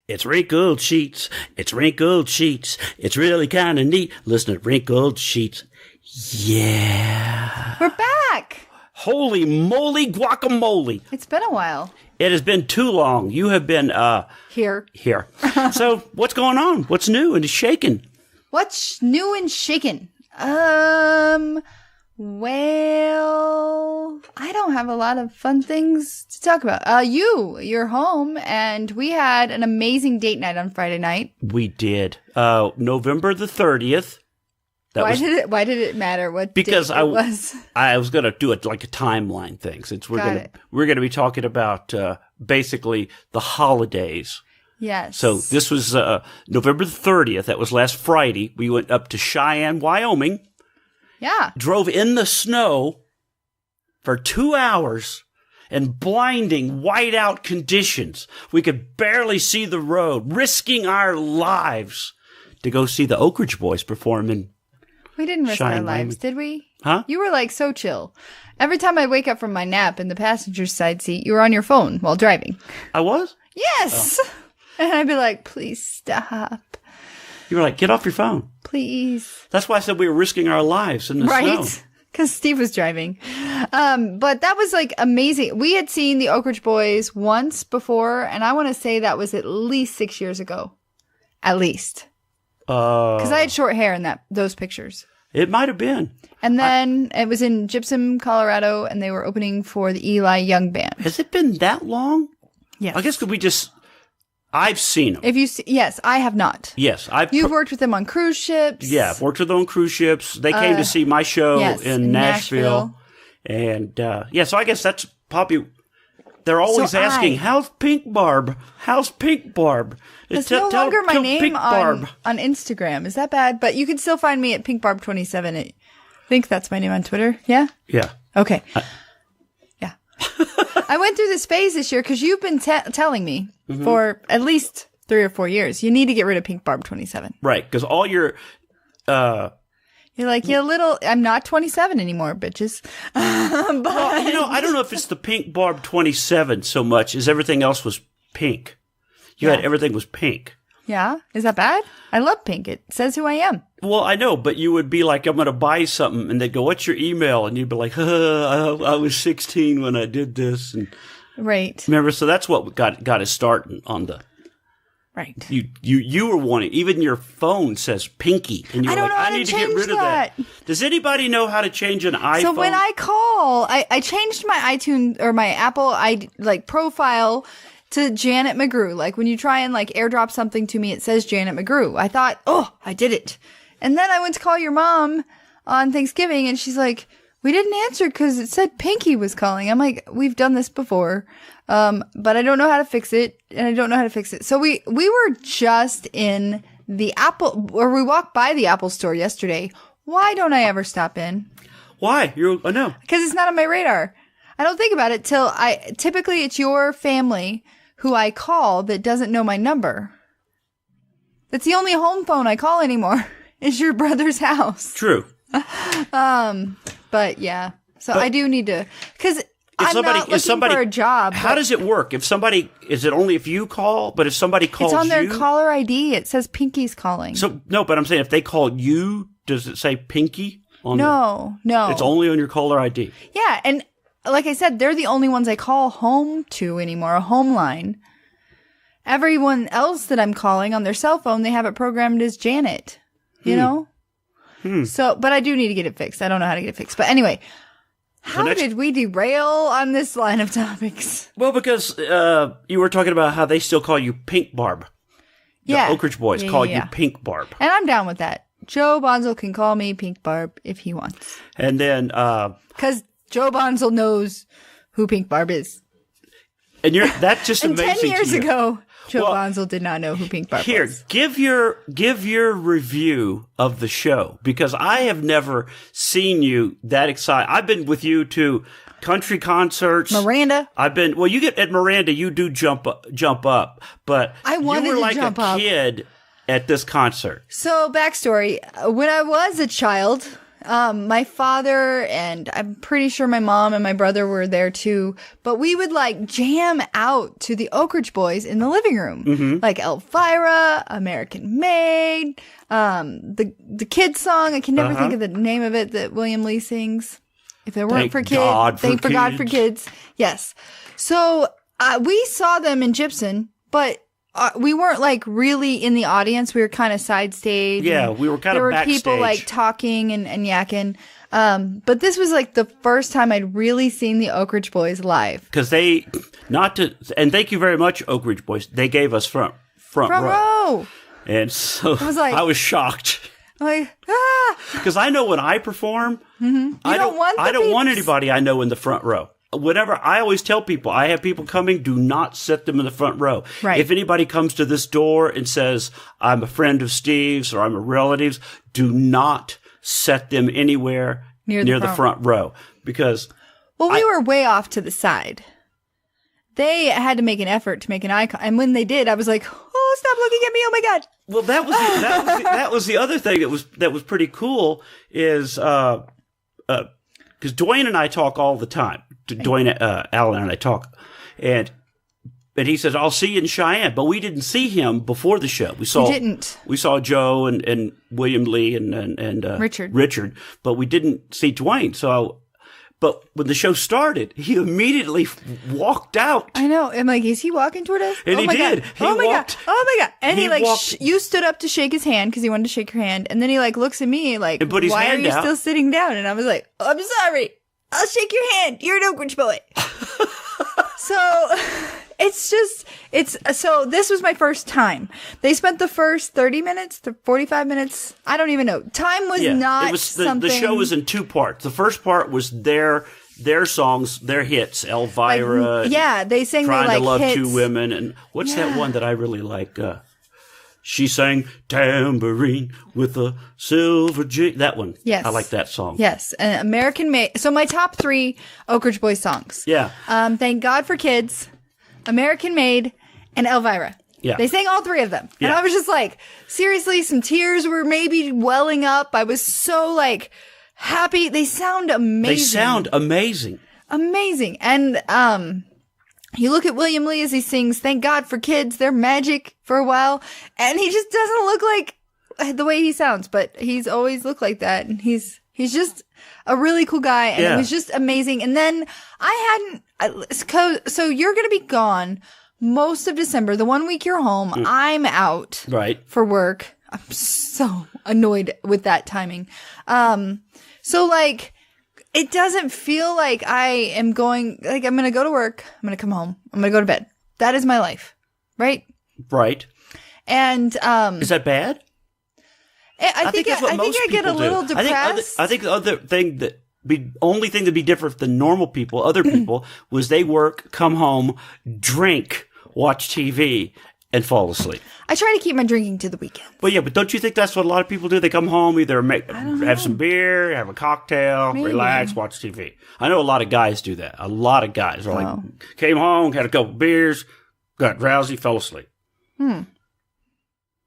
It's wrinkled sheets. It's wrinkled sheets. It's really kind of neat. Listen to wrinkled sheets. Yeah. We're back. Holy moly guacamole. It's been a while. It has been too long. You have been, Here. So what's going on? What's new and shaking? What's new and shaking? Well, I don't have a lot of fun things to talk about. You're home, and we had an amazing date night on Friday night. We did. November the 30th. Why did it matter what because date it was? I was going to do it like a timeline thing, since we're going to be talking about basically the holidays. Yes. So this was November the 30th. That was last Friday. We went up to Cheyenne, Wyoming. Yeah. Drove in the snow for 2 hours in blinding, whiteout conditions. We could barely see the road, risking our lives to go see the Oak Ridge Boys perform in We didn't risk Cheyenne, our lives, Wyoming. did we? Huh? You were like so chill. Every time I wake up from my nap in the passenger side seat, you were on your phone while driving. I was? Yes! Oh. And I'd be like, please stop. You were like, get off your phone. Please. That's why I said we were risking our lives in the snow. Right? Because Steve was driving. But that was like amazing. We had seen the Oak Ridge Boys once before, and I want to say that was at least 6 years ago. At least. Because I had short hair in those pictures. It might have been. And then it was in Gypsum, Colorado, and they were opening for the Eli Young Band. Has it been that long? Yes. I guess I've seen them. Yes, I have not. Yes. You've worked with them on cruise ships. Yeah, I've worked with them on cruise ships. They came to see my show in Nashville. And, so I guess that's probably, they're always asking, how's Pink Barb? How's Pink Barb? It's no longer my name on Instagram. Is that bad? But you can still find me at pinkbarb27. I think that's my name on Twitter. Yeah? Yeah. Okay. Yeah. I went through this phase this year because you've been telling me for at least 3 or 4 years, you need to get rid of pinkbarb27. Right. Because all your, you're like, I'm not 27 anymore, bitches. But, well, I don't know if it's the Pink Barb 27 so much as everything else was pink. Everything was pink. Yeah? Is that bad? I love pink. It says who I am. Well, I know, but you would be like, I'm going to buy something, and they'd go, what's your email? And you'd be like, I was 16 when I did this. And right. Remember? So that's what got us started on the... Right. You were wanting, even your phone says pinky. And you're like, I need to get rid of that. Does anybody know how to change an iPhone? So when I call, I changed my iTunes or my Apple profile to Janet McGrew. Like when you try and airdrop something to me, it says Janet McGrew. I thought, oh, I did it. And then I went to call your mom on Thanksgiving and she's like, we didn't answer because it said Pinky was calling. I'm like, we've done this before. But I don't know how to fix it and I don't know how to fix it. So we were just in the we walked by the Apple store yesterday. Why don't I ever stop in? Why? I know. Because it's not on my radar. I don't think about it typically it's your family who I call that doesn't know my number. That's the only home phone I call anymore is your brother's house. True. But yeah. So I do need to, because I'm not looking for a job. How does it work? Is it only if you call? But if somebody calls you? It's on their caller ID. It says Pinky's calling. So, no, but I'm saying if they call you, does it say Pinky? No. It's only on your caller ID. Yeah. And like I said, they're the only ones I call home to anymore, a home line. Everyone else that I'm calling on their cell phone, they have it programmed as Janet, you know? So, but I do need to get it fixed. I don't know how to get it fixed. But anyway, how did we derail on this line of topics? Well, because you were talking about how they still call you Pink Barb. The Oak Ridge Boys call you Pink Barb. And I'm down with that. Joe Bonzel can call me Pink Barb if he wants. And then... because Joe Bonzel knows who Pink Barb is. And that's just and amazing 10 years ago, Joe Bonzel did not know who Pink Barb was. Here, give your review of the show, because I have never seen you that excited. I've been with you to country concerts. Miranda. You get at Miranda, you do jump up, but I wanted you were to like jump a up. kid at this concert. So, backstory. When I was a child, My father and I'm pretty sure my mom and my brother were there too. But we would like jam out to the Oak Ridge Boys in the living room, like Elvira, American Made, the kids song. I can never think of the name of it that William Lee sings. If it weren't for kids, thank God for kids. Yes. So we saw them in Gibson, but we weren't like really in the audience. We were kind of side stage. Yeah, we were kind of backstage. There were people like talking and yakking. But this was like the first time I'd really seen the Oak Ridge Boys live. Because and thank you very much, Oak Ridge Boys. They gave us front row. And so I was shocked. Like, because I know when I perform, I don't want anybody I know in the front row. Whenever I always tell people, I have people coming, do not sit them in the front row. Right. If anybody comes to this door and says, I'm a friend of Steve's or I'm a relative's, do not set them anywhere near the front row. Because we were way off to the side. They had to make an effort to make an eye contact. And when they did, I was like, oh, stop looking at me. Oh my God. Well, that was the other thing that was pretty cool is, because Dwayne and I talk all the time. Dwayne Allen and I talk, and he says, "I'll see you in Cheyenne," but we didn't see him before the show. We saw Joe and William Lee and Richard, but we didn't see Dwayne. So, but when the show started, he immediately walked out. I know. I'm like, is he walking toward us? And he did. God. Oh my God! And he like, you stood up to shake his hand because he wanted to shake your hand, and then he like looks at me like, why are you still sitting down? And I was like, oh, I'm sorry. I'll shake your hand. You're an Oak Ridge Boy. So so this was my first time. They spent the first 30 minutes to 45 minutes. I don't even know. Time was not something. The show was in two parts. The first part was their songs, their hits, Elvira. They sang Trying their to Love hits. Two Women. And what's that one that I really like? She sang Tambourine with a Silver G. That one. Yes. I like that song. Yes. American Made. So my top 3 Oak Ridge Boys songs. Yeah. Thank God for Kids, American Made, and Elvira. Yeah. They sang all 3 of them. Yeah. And I was just like, seriously, some tears were maybe welling up. I was so like happy. They sound amazing. Amazing. And, you look at William Lee as he sings Thank God for Kids, They're Magic for a while, and he just doesn't look like the way he sounds, but he's always looked like that, and he's just a really cool guy, and it was just amazing. And then so you're going to be gone most of December. The 1 week you're home, I'm out for work. I'm so annoyed with that timing. So like, it doesn't feel like I am going, like, I'm going to go to work. I'm going to come home. I'm going to go to bed. That is my life. Right? Right. And, is that bad? I think I get a little depressed. I think the other thing only thing that'd be different than normal people, other people, was they work, come home, drink, watch TV, and fall asleep. I try to keep my drinking to the weekend. But don't you think that's what a lot of people do? They come home, either have some beer, have a cocktail, relax, watch TV. I know a lot of guys do that. A lot of guys are like, came home, had a couple beers, got drowsy, fell asleep.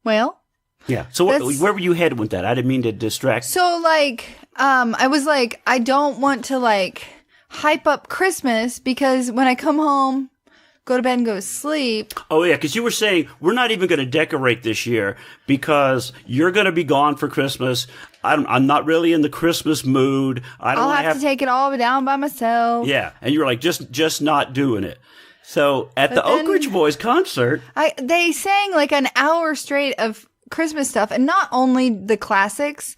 Well. Yeah. So where were you headed with that? I didn't mean to distract. So like, I was like, I don't want to like hype up Christmas because when I come home, go to bed and go to sleep. Oh, yeah, because you were saying we're not even going to decorate this year because you're going to be gone for Christmas. I'm not really in the Christmas mood. I'll have to take it all down by myself. Yeah, and you were like, just not doing it. So at the Oak Ridge Boys concert, they sang like an hour straight of Christmas stuff, and not only the classics.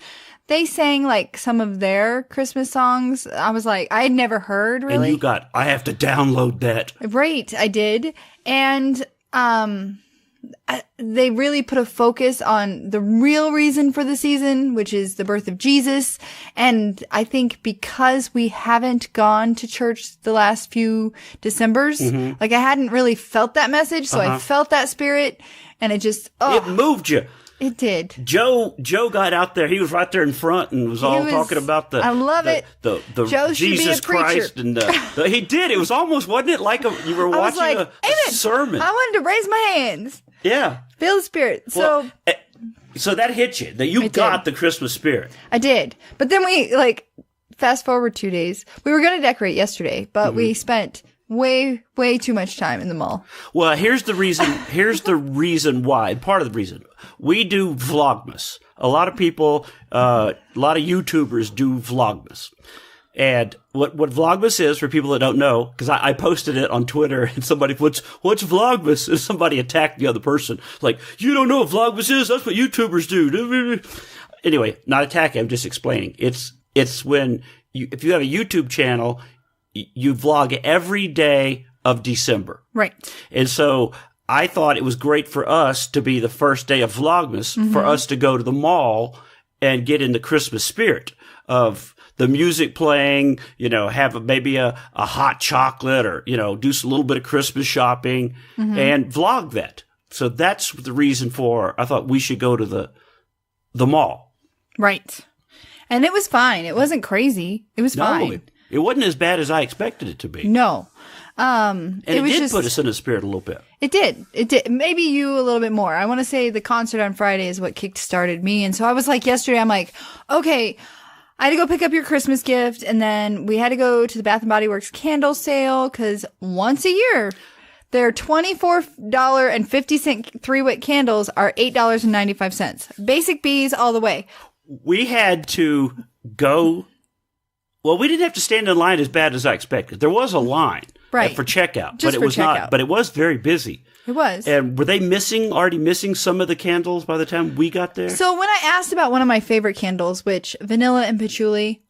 They sang like some of their Christmas songs. I was like, I had never heard really. And I have to download that. Right, I did. And they really put a focus on the real reason for the season, which is the birth of Jesus. And I think because we haven't gone to church the last few Decembers, like I hadn't really felt that message. So I felt that spirit, and it just, it moved you. It did. Joe got out there. He was right there in front and was talking about the. I love it. The Joe Jesus Christ and he did. It was almost, wasn't it, like you were watching a sermon? I wanted to raise my hands. Yeah. Feel the spirit. Well, so So that hit you, that you It got did. the Christmas spirit. I did. But then we, like, fast forward 2 days. We were going to decorate yesterday, but we spent way too much time in the mall. Well, here's the reason. Here's the reason why. Part of the reason we do Vlogmas. A lot of people, a lot of YouTubers do Vlogmas. And what Vlogmas is, for people that don't know, because I posted it on Twitter, and somebody, what's Vlogmas? And somebody attacked the other person. Like, you don't know what Vlogmas is? That's what YouTubers do. Anyway, not attacking, I'm just explaining. It's when if you have a YouTube channel, you vlog every day of December. Right. And so I thought it was great for us to be the first day of Vlogmas, for us to go to the mall and get in the Christmas spirit of the music playing, have maybe a hot chocolate, or, do a little bit of Christmas shopping and vlog that. So that's the reason for, I thought we should go to the mall. Right. And it was fine. It wasn't crazy. It was No, fine. it wasn't as bad as I expected it to be. No. And it was did just, put us in the spirit a little bit. It did. It did. Maybe you a little bit more. I want to say the concert on Friday is what kick-started me. And so I was like, yesterday, I'm like, okay, I had to go pick up your Christmas gift. And then we had to go to the Bath & Body Works candle sale, because once a year, their $24.50 3-wick candles are $8.95. Basic bees all the way. We had to go. Well, we didn't have to stand in line as bad as I expected. There was a line Right. for checkout, Just but it for was checkout. not. But it was very busy. It was. And were they already missing some of the candles by the time we got there? So when I asked about one of my favorite candles, which vanilla and patchouli,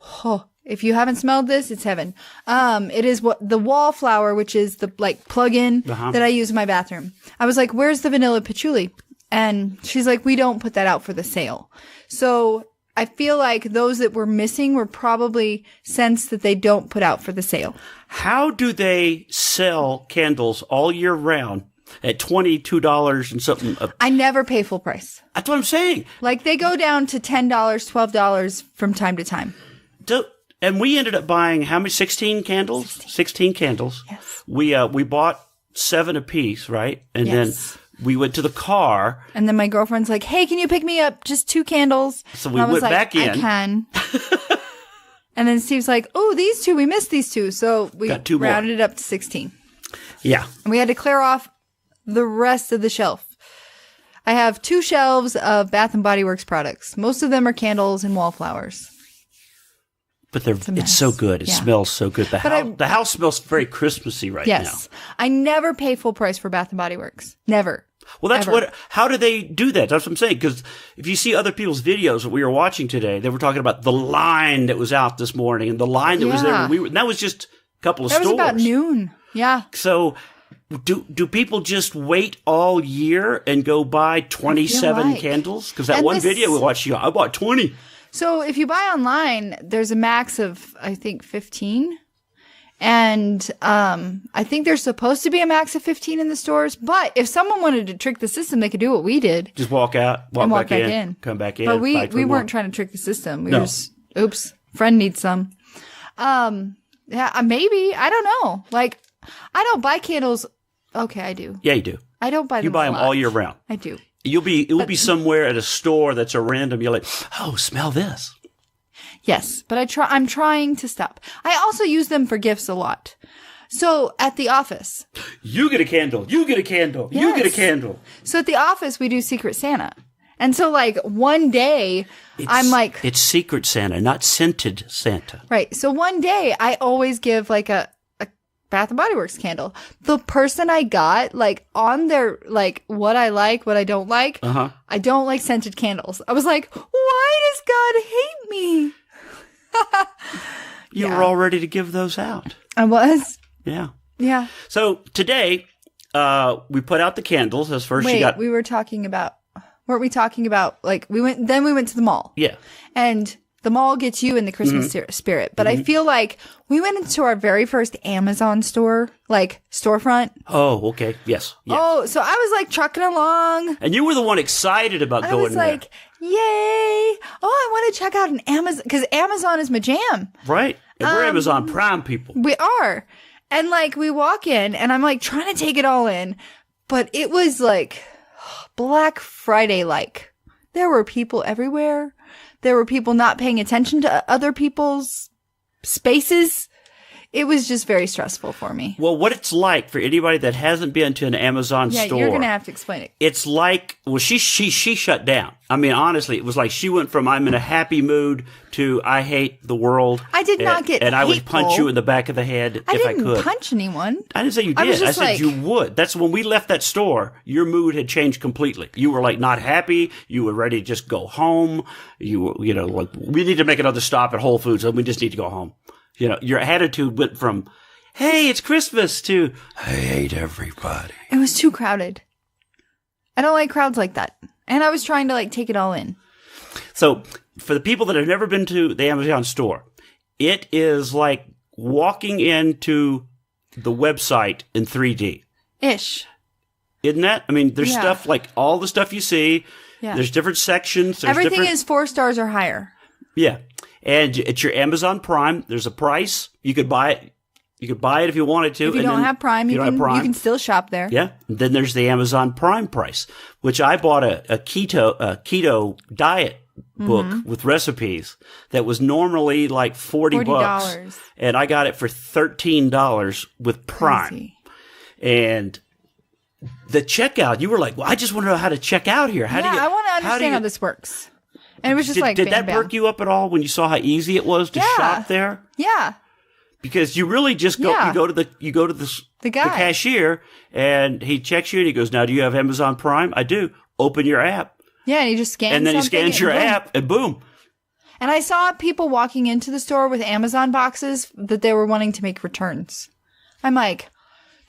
if you haven't smelled this, it's heaven. It is the wallflower, which is the plug-in that I use in my bathroom. I was like, "Where's the vanilla patchouli?" And she's like, "We don't put that out for the sale." So I feel like those that were missing were probably scents that they don't put out for the sale. How do they sell candles all year round at $22 and something? I never pay full price. That's what I'm saying. Like, they go down to $10, $12 from time to time. And we ended up buying how many? 16 candles? 16 candles. Yes. We bought 7 apiece, right? And Yes. then we went to the car. And then my girlfriend's like, "Hey, can you pick me up just 2 candles?" So we And I was went back in. I can. And then Steve's like, "Oh, these 2, we missed these 2." So we Got 2 more. rounded it up to 16. Yeah. And we had to clear off the rest of the shelf. I have 2 shelves of Bath & Body Works products. Most of them are candles and wallflowers. But mess. it's so good. It Yeah. smells so good. But The house smells very Christmassy right Yes. I never pay full price for Bath & Body Works. Never. now. Well, that's Ever. how do they do that? That's what I'm saying. Because if you see other people's videos that we were watching today, they were talking about the line that was out this morning and the line that was there Yeah. when and that was just a couple of That was stores. about noon. Yeah. So do people just wait all year and go buy 27 like. candles? Because that And one this- video we watched, I bought 20. So if you buy online, there's a max of, I think, 15. And I think there's supposed to be a max of 15 in the stores. But if someone wanted to trick the system, they could do what we did Just walk out, and walk back back in. come back in. But buy we 2 more. weren't trying to trick the system. We No. were just, oops, friend needs some. Yeah, maybe. I don't know. Like, I don't buy candles. Okay, I do. Yeah, you do. I don't buy them. You buy a them lot. all year round. I do. It will be somewhere at a store that's a random. You're like, oh, smell this. Yes, but I'm trying to stop. I also use them for gifts a lot. So at the office. You get a candle. You get a candle. You get a Yes. candle. So at the office, we do Secret Santa. And so, like, one day, I'm like, It's Secret Santa, not Scented Santa. right. So one day, I always give, like, a Bath & Body Works candle. The person I got, like, on their, like, what I like, what I don't like, I don't like scented candles. I was like, why does God hate me? You Yeah. were all ready to give those out. I was. Yeah. Yeah. So today, we put out the candles. As first Wait, you got. we were talking about, weren't we talking about, like, we went to the mall. Yeah. And the mall gets you in the Christmas spirit. But I feel like we went into our very first Amazon store, like storefront. Oh, okay. Yes. Yeah. Oh, so I was like trucking along. And you were the one excited about I going was like, yay. Oh, I want to check out an Amazon, because Amazon is my jam. there. Right. And we're Amazon Prime people. We are. And like we walk in and I'm like trying to take it all in. But it was like Black Friday like. There were people everywhere. There were people not paying attention to other people's spaces. It was just very stressful for me. Well, what it's like for anybody that hasn't been to an Amazon Yeah, store. you're going to have to explain it. It's like, well, she shut down. I mean, honestly, it was like she went from I'm in a happy mood to I hate the world. I did not get and I would hateful. punch you in the back of the head if I didn't could. punch anyone. I didn't say you I was did. I just said like- you would. That's when we left that store. Your mood had changed completely. You were like not happy. You were ready to just go home. You know, like we need to make another stop at Whole Foods, and we just need to go home. You know, your attitude went from hey, it's Christmas to I hate everybody. It was too crowded. I don't like crowds like that. And I was trying to like take it all in. So, for the people that have never been to the Amazon store, it is like walking into the website in 3D. Ish. Isn't that? I mean, there's Yeah. stuff like all the stuff you see. Yeah. There's different sections. There's Everything different, is 4 stars or higher. Yeah. And it's your Amazon Prime. There's a price. You could buy it. You could buy it if you wanted to. If you and don't then have Prime, if you don't can, have Prime, you can still shop there. Yeah. And then there's the Amazon Prime price, which I bought a keto diet book with recipes that was normally like $40. $40. And I got it for $13 with Prime. Crazy. And the checkout, you were like, well, I just want to know how to check out here. How do you, I want to how do understand you- how this works. And it was just like, did bam, that bam. perk you up at all when you saw how easy it was to Yeah. shop there? Yeah. Because you really just go, Yeah. you go to the guy. cashier and he checks you and he goes, now do you have Amazon Prime? I do. Open your app. Yeah, and he just scans And then he something scans your boom. app and boom. And I saw people walking into the store with Amazon boxes that they were wanting to make returns. I'm like,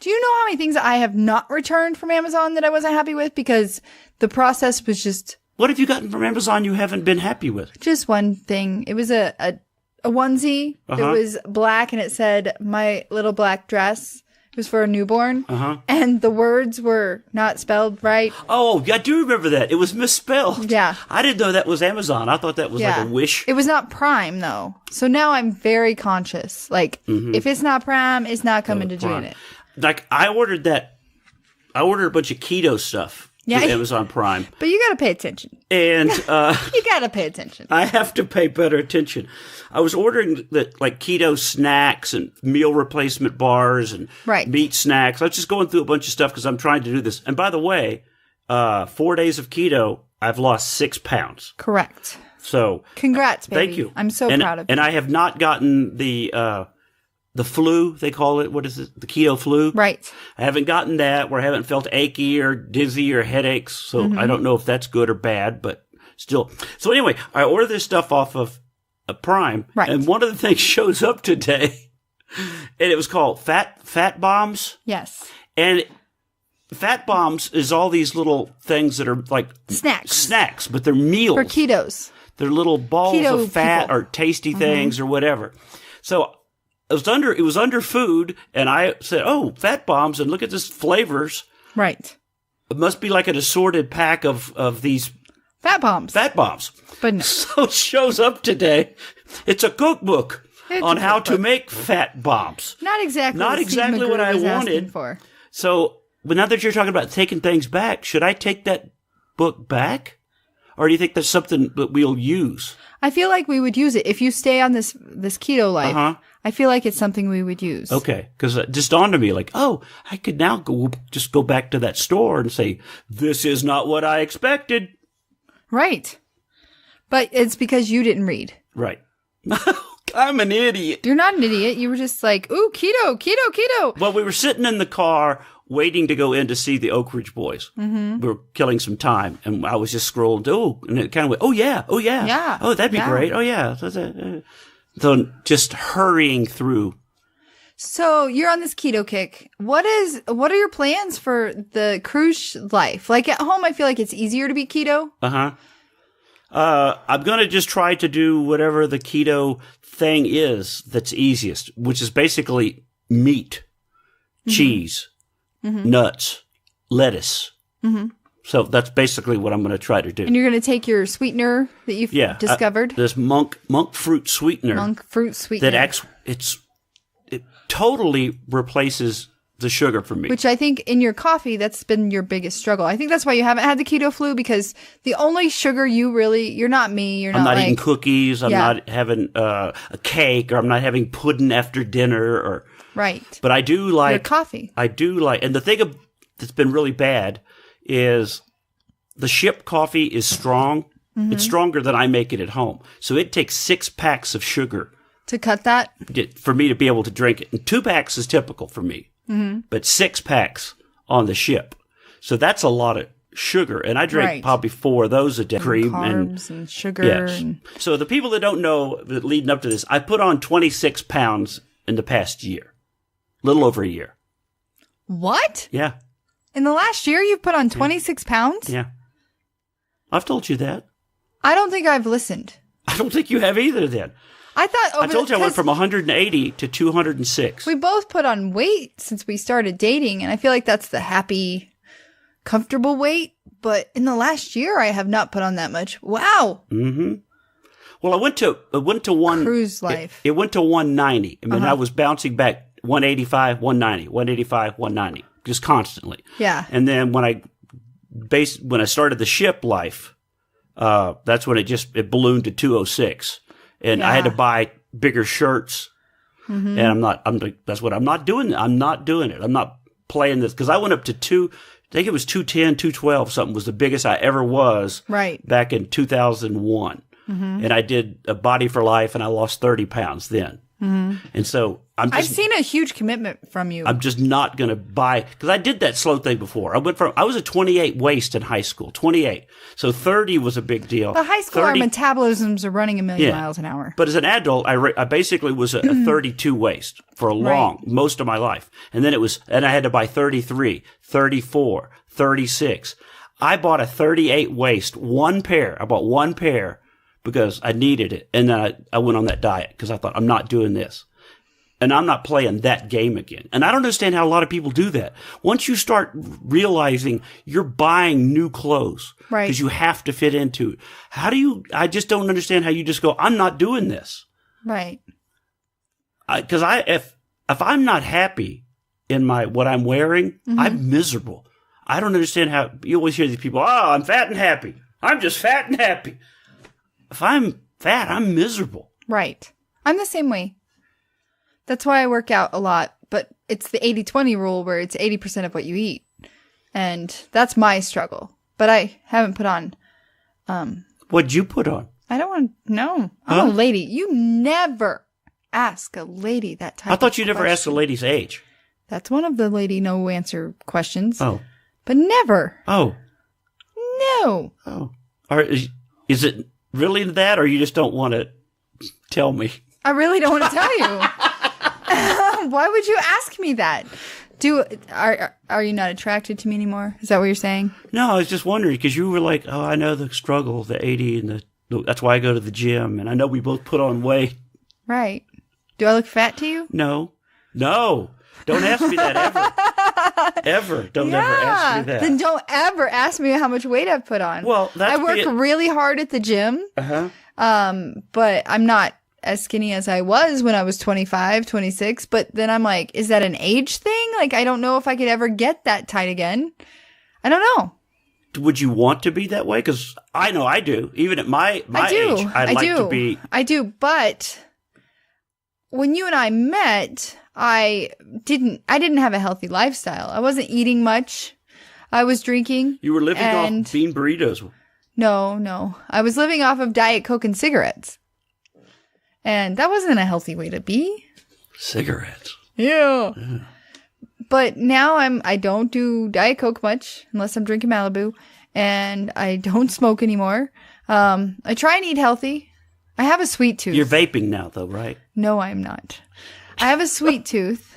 do you know how many things I have not returned from Amazon that I wasn't happy with? Because the process was just What have you gotten from Amazon you haven't been happy with? one thing. It was a onesie. It Uh-huh. was black and it said, my little black dress. It was for a newborn. Uh-huh. And the words were not spelled right. Oh, I do remember that. It was misspelled. Yeah. I didn't know that was Amazon. I thought that was like a Wish. It was not Prime though. So now I'm very conscious. Like if it's not Prime, it's not coming to Prime. Janet. Like I ordered a bunch of keto stuff Yeah. through Amazon Prime. But you gotta pay attention. And You gotta pay attention. I have to pay better attention. I was ordering like keto snacks and meal replacement bars and Right. meat snacks. I was just going through a bunch of stuff because I'm trying to do this. And by the way, 4 days of keto, I've lost 6 pounds. Correct. So Congrats, baby. thank you. I'm so And- proud of you. And I have not gotten the flu, they call it. What is it? The keto flu? Right. I haven't gotten that where I haven't felt achy or dizzy or headaches. So Mm-hmm. I don't know if that's good or bad, but still. So anyway, I ordered this stuff off of a Prime. Right. And one of the things shows up today and it was called Fat Bombs. Yes. And Fat Bombs is all these little things that are like Snacks. but they're meals. For ketos. They're little balls Keto of fat people. or tasty things or whatever. So it was under food, and I said, "Oh, Fat Bombs!" And look at this flavors. Right. It must be like an assorted pack of these Fat bombs. Fat Bombs. But no. So it shows up today. It's a cookbook It's on a how to cookbook. make Fat Bombs. Not exactly Not Steve exactly what McGrew I was asking wanted. for. So, but now that you're talking about taking things back, should I take that book back, or do you think that's something that we'll use? I feel like we would use it if you stay on this keto life. Uh-huh. I feel like it's something we would use. Okay, because it just dawned on me, like, oh, I could now go back to that store and say, this is not what I expected. Right. But it's because you didn't read. Right. I'm an idiot. You're not an idiot. You were just like, ooh, keto, keto, keto. Well, we were sitting in the car waiting to go in to see the Oak Ridge Boys. Mm-hmm. We were killing some time, and I was just scrolling, and it kind of went, oh, yeah. Yeah. Oh, that'd be Yeah. great. Oh, yeah. So just hurrying through. So you're on this keto kick. What are your plans for the cruise life? Like at home, I feel like it's easier to be keto. I'm going to just try to do whatever the keto thing is that's easiest, which is basically meat, cheese, nuts, lettuce. So that's basically what I'm going to try to do. And you're going to take your sweetener that you've discovered. This monk fruit sweetener. Monk fruit sweetener. It totally replaces the sugar for me. Which I think in your coffee, that's been your biggest struggle. I think that's why you haven't had the keto flu, because the only sugar you're not me. You're I'm not not like, eating cookies. I'm Yeah. not having a cake, or I'm not having pudding after dinner. Or right. But I do Your like coffee. I do like, and the thing that's been really bad is the ship coffee is strong. It's stronger than I make it at home. So it takes 6 packs of sugar To cut that? for me to be able to drink it. And 2 packs is typical for me, but 6 packs on the ship. So that's a lot of sugar. And I drink Right. probably 4 of those a day. Cream Carbs and sugar. yes. And, So the people that don't know, that leading up to this, I put on 26 pounds in the past year, little over a year. what? Yeah, In the last year, you've put on 26 pounds? yeah. I've told you that. I don't think I've listened. I don't think you have either. Then I thought I told you I went 'cause from 180 to 206. we both put on weight since we started dating, and I feel like that's the happy, comfortable weight. But in the last year, I have not put on that much. Wow. Well, I went to one Cruise life. It went to 190. I mean, I was bouncing back 185, 190, 185, 190, just constantly. Yeah. And then when I started the ship life, that's when it ballooned to 206, and I had to Yeah. buy bigger shirts. And I'm not doing it. I'm not doing it. I'm not playing this, because I went up to I think it was 210, 212, something was the biggest I ever was. Right. Back in 2001. And I did a Body for Life, and I lost 30 pounds then. And so I've seen a huge commitment from you. I'm just not going to buy, because I did that slow thing before. I was a 28 waist in high school, 28. So 30 was a big deal. But high school, 30 our metabolisms are running 1,000,000 Yeah. miles an hour. But as an adult, I basically was a 32 waist for most of my life. And then I had to buy 33, 34, 36. I bought a 38 waist, one pair. I bought one pair because I needed it. And then I went on that diet because I thought, I'm not doing this. And I'm not playing that game again. And I don't understand how a lot of people do that. Once you start realizing you're buying new clothes Right. because you have to fit into it, I just don't understand how you just go, I'm not doing this. Right. Because if I'm not happy in what I'm wearing, I'm miserable. I don't understand how you always hear these people, I'm fat and happy. I'm just fat and happy. If I'm fat, I'm miserable. Right. I'm the same way. That's why I work out a lot, but it's the 80-20 rule where it's 80% of what you eat. And that's my struggle. But I haven't put on, What'd you put on? I don't want to know. I'm a lady. You never ask a lady that type I thought of you never asked a question. lady's age. That's one of the lady no answer questions. Oh. But never. Oh. No. Oh. Or is it really that, or you just don't want to tell me? I really don't want to tell you. Why would you ask me that? Are you not attracted to me anymore? Is that what you're saying? No, I was just wondering because you were like, I know the struggle, the 80, and that's why I go to the gym, and I know we both put on weight. Right. Do I look fat to you? No. Don't ask me that ever. Ever. Don't ever ask me that. Then don't ever ask me how much weight I've put on. Well, that's I work really hard at the gym. Uh-huh. But I'm not as skinny as I was when I was 25, 26. But then I'm like, is that an age thing? Like, I don't know if I could ever get that tight again. I don't know. Would you want to be that way? Because I know I do. Even at my age, I'd like to be. I do. But when you and I met, I didn't have a healthy lifestyle. I wasn't eating much. I was drinking. You were living and off bean burritos. No. I was living off of Diet Coke and cigarettes. And that wasn't a healthy way to be. Cigarettes. Yeah. But now I don't do Diet Coke much unless I'm drinking Malibu, and I don't smoke anymore. I try and eat healthy. I have a sweet tooth. You're vaping now, though, right? No, I'm not. I have a sweet tooth.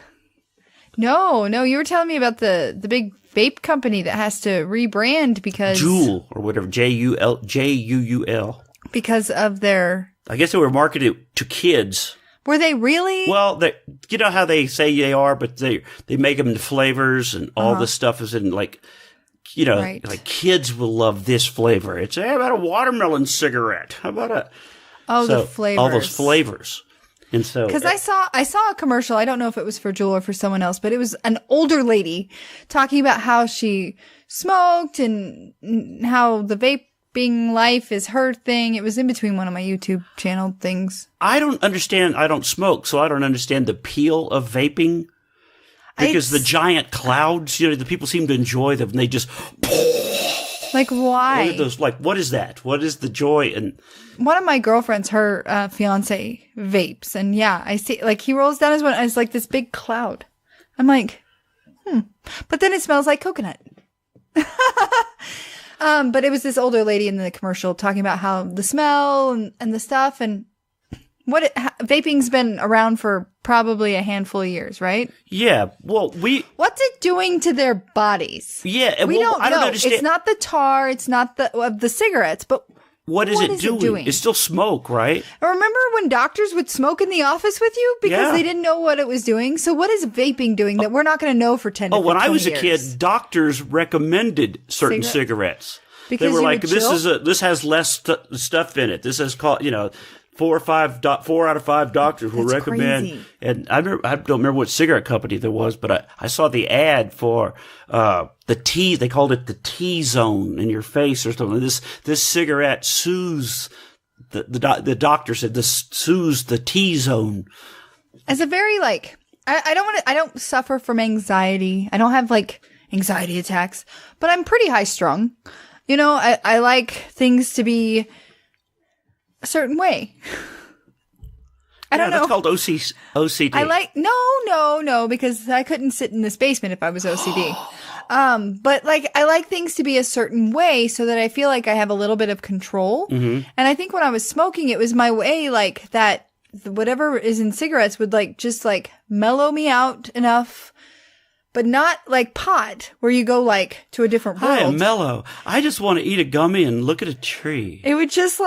No, you were telling me about the big vape company that has to rebrand because Juul or whatever, Juul. because of their. I guess they were marketed to kids. Were they really? Well, you know how they say they are, but they make them into flavors, and all this stuff is in like kids will love this flavor. It's how about a watermelon cigarette? How about the flavors? all those flavors. And so, Because I saw a commercial. I don't know if it was for Jewel or for someone else, but it was an older lady talking about how she smoked and how the vaping life is her thing. It was in between one of my YouTube channel things. I don't understand. I don't smoke, so I don't understand the appeal of vaping. Because the giant clouds, the people seem to enjoy them. And they just like why? What is that? What is the joy? And one of my girlfriends, her fiance vapes, and yeah, I see like he rolls down his one. It's like this big cloud. I'm like, but then it smells like coconut. But it was this older lady in the commercial talking about how the smell and the stuff and vaping's been around for probably a handful of years, right? Yeah. Well, what's it doing to their bodies? Yeah. We don't know. I don't understand. It's not the tar. It's not the cigarettes, but what is it doing? It's still smoke, right? Remember when doctors would smoke in the office with you because they didn't know what it was doing? So what is vaping doing that we're not going to know for 10 to 15 years? When I was a kid, doctors recommended certain cigarettes. Because they were like, this has less stuff in it. This has called, 4 out of 5 doctors will recommend. Crazy. And I don't remember what cigarette company there was, but I saw the ad for the T. They called it the T zone in your face or something. This cigarette soothes the doctor said this soothes the T zone. As a very I don't suffer from anxiety. I don't have anxiety attacks, but I'm pretty high strung. I like things to be a certain way. I don't know. That's called OCD. No, because I couldn't sit in this basement if I was OCD. But I like things to be a certain way so that I feel like I have a little bit of control. Mm-hmm. And I think when I was smoking, it was my way that whatever is in cigarettes would just mellow me out enough. But not like pot, where you go to a different world. I am mellow. I just want to eat a gummy and look at a tree. It would just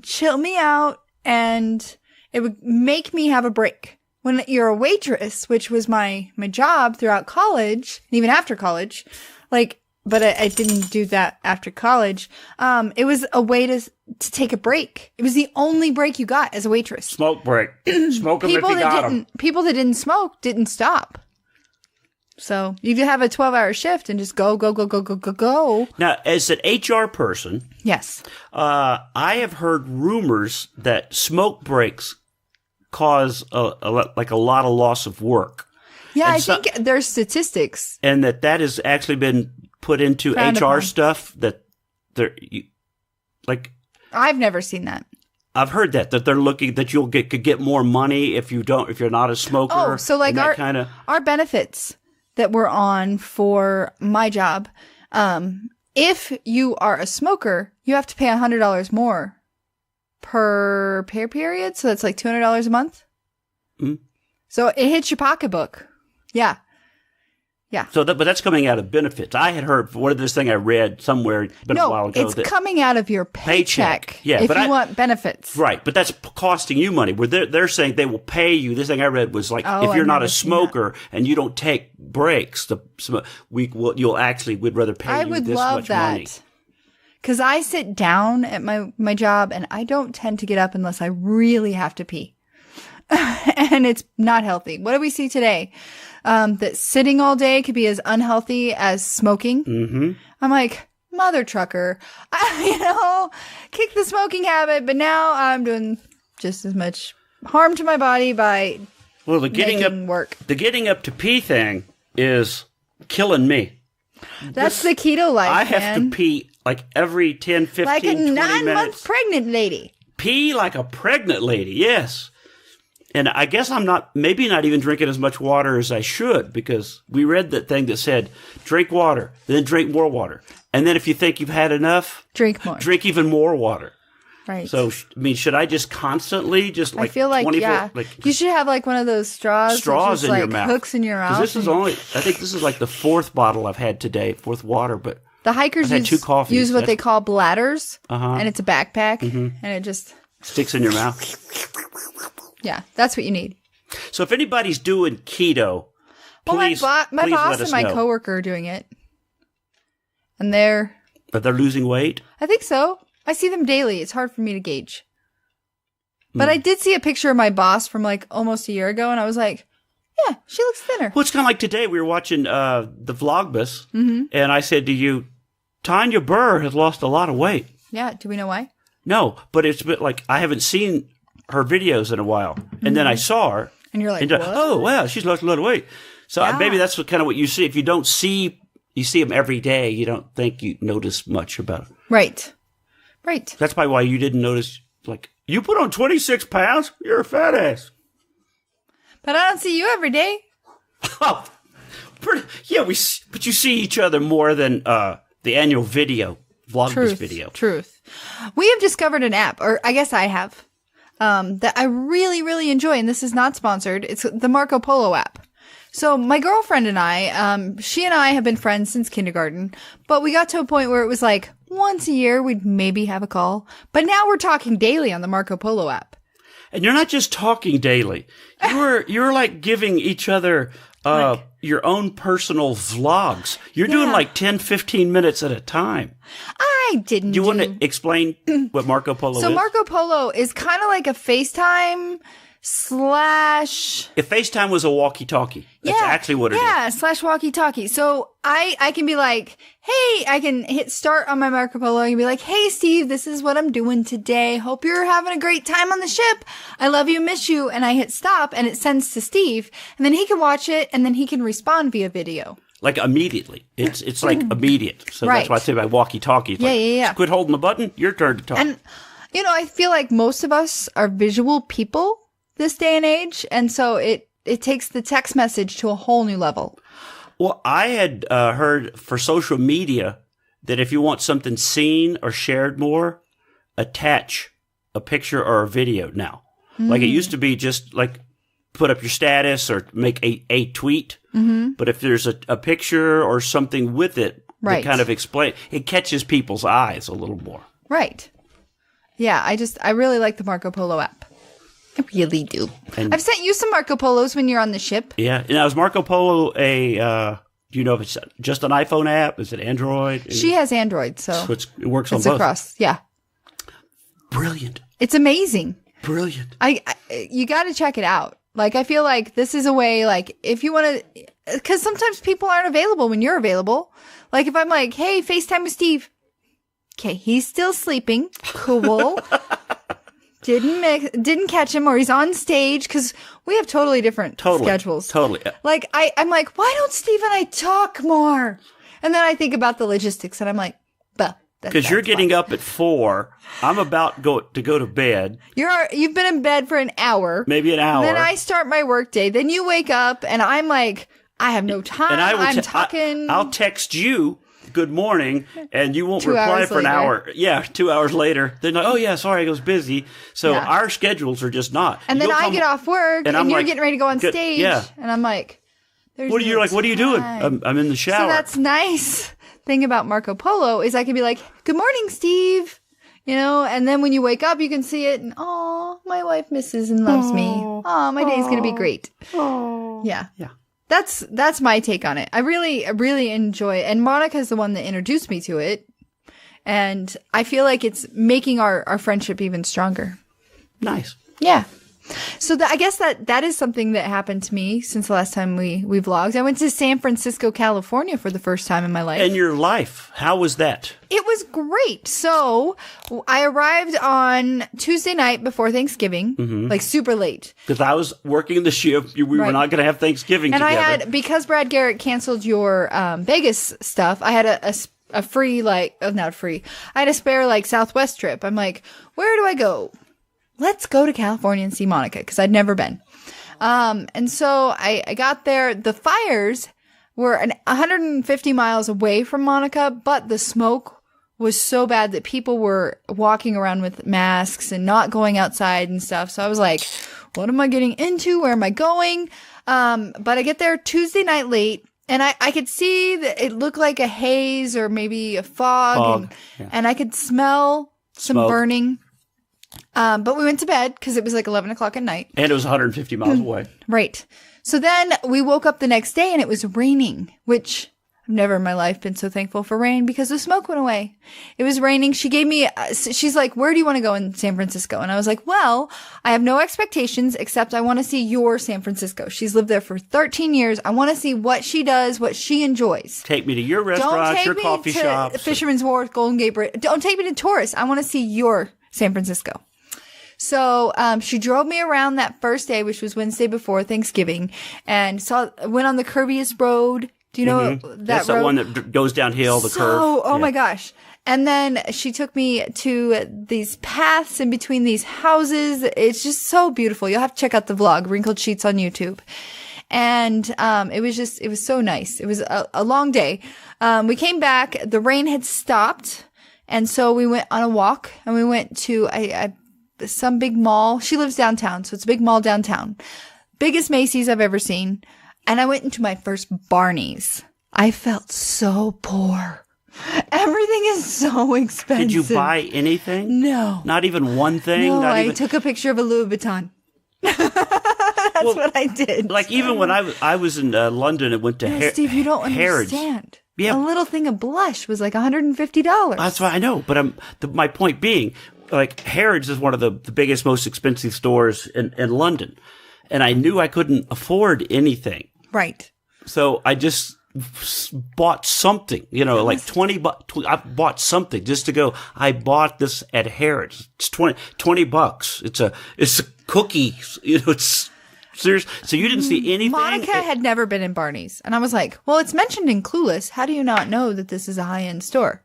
chill me out, and it would make me have a break. When you're a waitress, which was my job throughout college, and even after college, but I didn't do that after college. It was a way to take a break. It was the only break you got as a waitress. Smoke break. Smoke them if you got them. People that didn't smoke didn't stop. So you could have a 12-hour shift and just go. Now, as an HR person, yes, I have heard rumors that smoke breaks cause a lot of loss of work. Yeah, I think there's statistics, and that has actually been put into HR stuff. That I've never seen that. I've heard that they're looking that could get more money if you're not a smoker. Oh, so our benefits that we're on for my job. If you are a smoker, you have to pay $100 more per pay period. So that's $200 a month. Mm-hmm. So it hits your pocketbook. Yeah. Yeah. But that's coming out of benefits. I had heard, what is this thing I read somewhere a while ago? It's coming out of your paycheck. Yeah, if you want benefits. Right, but that's costing you money. Where they're saying they will pay you. This thing I read was if you're not a smoker and you don't take breaks, we'd rather pay you this much money. Because I sit down at my job and I don't tend to get up unless I really have to pee. And it's not healthy. What do we see today? That sitting all day could be as unhealthy as smoking. Mm-hmm. I'm like, mother trucker, kick the smoking habit, but now I'm doing just as much harm to my body by the getting up to pee thing is killing me. That's the keto life, I have to pee every 10, 15, 20 minutes. Like a 9-month pregnant lady. Pee like a pregnant lady, yes. And I guess I'm not even drinking as much water as I should, because we read that thing that said, drink water, then drink more water. And then if you think you've had enough, drink more. Drink even more water. Right. So, should I just constantly I feel 24, you should have one of those straws in your mouth. Hooks in your mouth. This is I think this is the 4th bottle I've had today, 4th water, but the hikers use what they call bladders, and it's a backpack, and it just sticks in your mouth. Yeah, that's what you need. So if anybody's doing keto, please my boss let us and my know. coworker are doing it, and they're losing weight. I think so. I see them daily. It's hard for me to gauge. But I did see a picture of my boss from like almost a year ago, and I was like, yeah, she looks thinner. Well, it's kind of like today. We were watching the Vlogmas, and I said to you, Tanya Burr has lost a lot of weight. Yeah. Do we know why? No, but it's a bit like I haven't seen her videos in a while. And then I saw her. And you're like, and, what? oh, wow, she's lost a lot of weight. So maybe that's kind of what you see. If you don't see, you see them every day, you don't think you notice much about it. Right. That's probably why you didn't notice, like, you put on 26 pounds? You're a fat ass. But I don't see you every day. Oh, yeah, but you see each other more than the annual video, Vlogmas video. Truth. We have discovered an app, or I guess I have, that I really, really enjoy, and this is not sponsored. It's the Marco Polo app. So my girlfriend and I, she and I have been friends since kindergarten, but we got to a point where it was like once a year we'd maybe have a call. But now we're talking daily on the Marco Polo app. And you're not just talking daily. You're like giving each other your own personal vlogs. You're doing like 10, 15 minutes at a time. I didn't. Do you want to explain what Marco Polo is? So Marco Polo is kind of like a FaceTime / if FaceTime was a walkie-talkie, that's actually what it is. Yeah, / walkie-talkie. So I can be like, hey, I can hit start on my Marco Polo and be like, hey, Steve, this is what I'm doing today. Hope you're having a great time on the ship. I love you, miss you. And I hit stop and it sends to Steve and then he can watch it and then he can respond via video. Like immediately. It's like immediate. So that's why I say by walkie-talkie. Yeah. Quit holding the button. Your turn to talk. And, I feel like most of us are visual people this day and age. And so it takes the text message to a whole new level. Well, I had heard for social media that if you want something seen or shared more, attach a picture or a video now. Like it used to be just like put up your status or make a tweet. But if there's a picture or something with it that kind of explain, it catches people's eyes a little more. Right. Yeah, I really like the Marco Polo app. I really do. And I've sent you some Marco Polos when you're on the ship. Yeah. Now, is Marco Polo do you know if it's just an iPhone app? Is it Android? She has Android, so it works on it's both. across. Yeah. Brilliant. It's amazing. Brilliant. You got to check it out. Like, I feel like this is a way, like, if you want to, because sometimes people aren't available when you're available. Like, if I'm like, hey, FaceTime with Steve. Okay, he's still sleeping. Cool. Didn't catch him, or he's on stage, because we have totally different schedules. Totally. Like, I'm like, why don't Steve and I talk more? And then I think about the logistics, and I'm like, because you're getting up at 4. I'm about to go to bed. You've been in bed for an hour. Maybe an hour. Then I start my work day. Then you wake up, and I'm like, I have no time. And I'm talking. I'll text you good morning, and you won't reply for an hour. Yeah, 2 hours later. Then, oh yeah, sorry, I was busy. So our schedules are just not. And then I get off work, and you're getting ready to go on stage. Yeah. And I'm like, what are you doing? I'm in the shower. So that's nice. Thing about Marco Polo is I can be like, good morning, Steve. And then when you wake up, you can see it, and my wife misses and loves me. My day's going to be great. Yeah. That's my take on it. I really enjoy it. And Monica's the one that introduced me to it. And I feel like it's making our friendship even stronger. Nice. Yeah. So I guess that is something that happened to me since the last time we vlogged. I went to San Francisco, California for the first time in my life. And your life, how was that? It was great. So I arrived on Tuesday night before Thanksgiving, like super late. Because I was working the shift. We were not going to have Thanksgiving together. And because Brad Garrett canceled your Vegas stuff, I had a free, not free. I had a spare, Southwest trip. I'm like, where do I go? Let's go to California and see Monica, because I'd never been. And so I got there. The fires were 150 miles away from Monica, but the smoke was so bad that people were walking around with masks and not going outside and stuff. So I was like, what am I getting into? Where am I going? But I get there Tuesday night late, and I could see that it looked like a haze or maybe a fog. And I could smell some burning. But we went to bed because it was 11 o'clock at night. And it was 150 miles away. Right. So then we woke up the next day and it was raining, which I've never in my life been so thankful for rain because the smoke went away. It was raining. She gave me, she's like, where do you want to go in San Francisco? And I was like, well, I have no expectations except I want to see your San Francisco. She's lived there for 13 years. I want to see what she does, what she enjoys. Take me to your restaurants, your coffee shops. Fisherman's Wharf, Golden Gate Bridge. Don't take me to tourists. I want to see your San Francisco. So, she drove me around that first day, which was Wednesday before Thanksgiving, and went on the curviest road. Do you know that That's road? the one that goes downhill, the curve. Oh my gosh. And then she took me to these paths in between these houses. It's just so beautiful. You'll have to check out the vlog, Wrinkled Sheets on YouTube. And, it was so nice. It was a long day. We came back, the rain had stopped. And so we went on a walk and we went to some big mall. She lives downtown. So it's a big mall downtown. Biggest Macy's I've ever seen. And I went into my first Barney's. I felt so poor. Everything is so expensive. Did you buy anything? No. Not even one thing? No, Not I even... took a picture of a Louis Vuitton. That's what I did. Like even when I was in London and went to Steve, you don't Harrods. understand. Yeah. A little thing of blush was like $150. That's what I know. But my point being, like Harrods is one of the biggest, most expensive stores in London. And I knew I couldn't afford anything. Right. So I just bought something, like $20. I bought something just to go. I bought this at Harrods. It's $20. It's a cookie. It's serious. So you didn't see anything. Monica had never been in Barney's, and I was like, "Well, it's mentioned in Clueless. How do you not know that this is a high-end store?"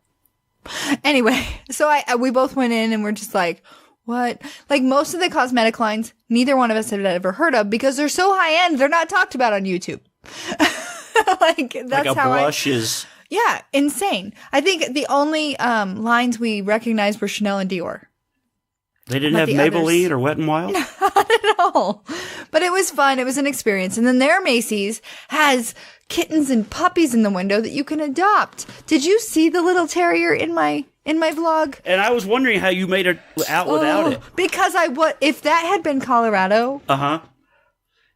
Anyway, so we both went in, and we're just like, what? Like most of the cosmetic lines, neither one of us had ever heard of because they're so high end. They're not talked about on YouTube. That's like a how blush is. Yeah, insane. I think the only lines we recognized were Chanel and Dior. They didn't have Maybelline or Wet n Wild? Not at all. But it was fun. It was an experience. And then their Macy's has kittens and puppies in the window that you can adopt. Did you see the little terrier in my vlog? And I was wondering how you made it out without it. Because if that had been Colorado.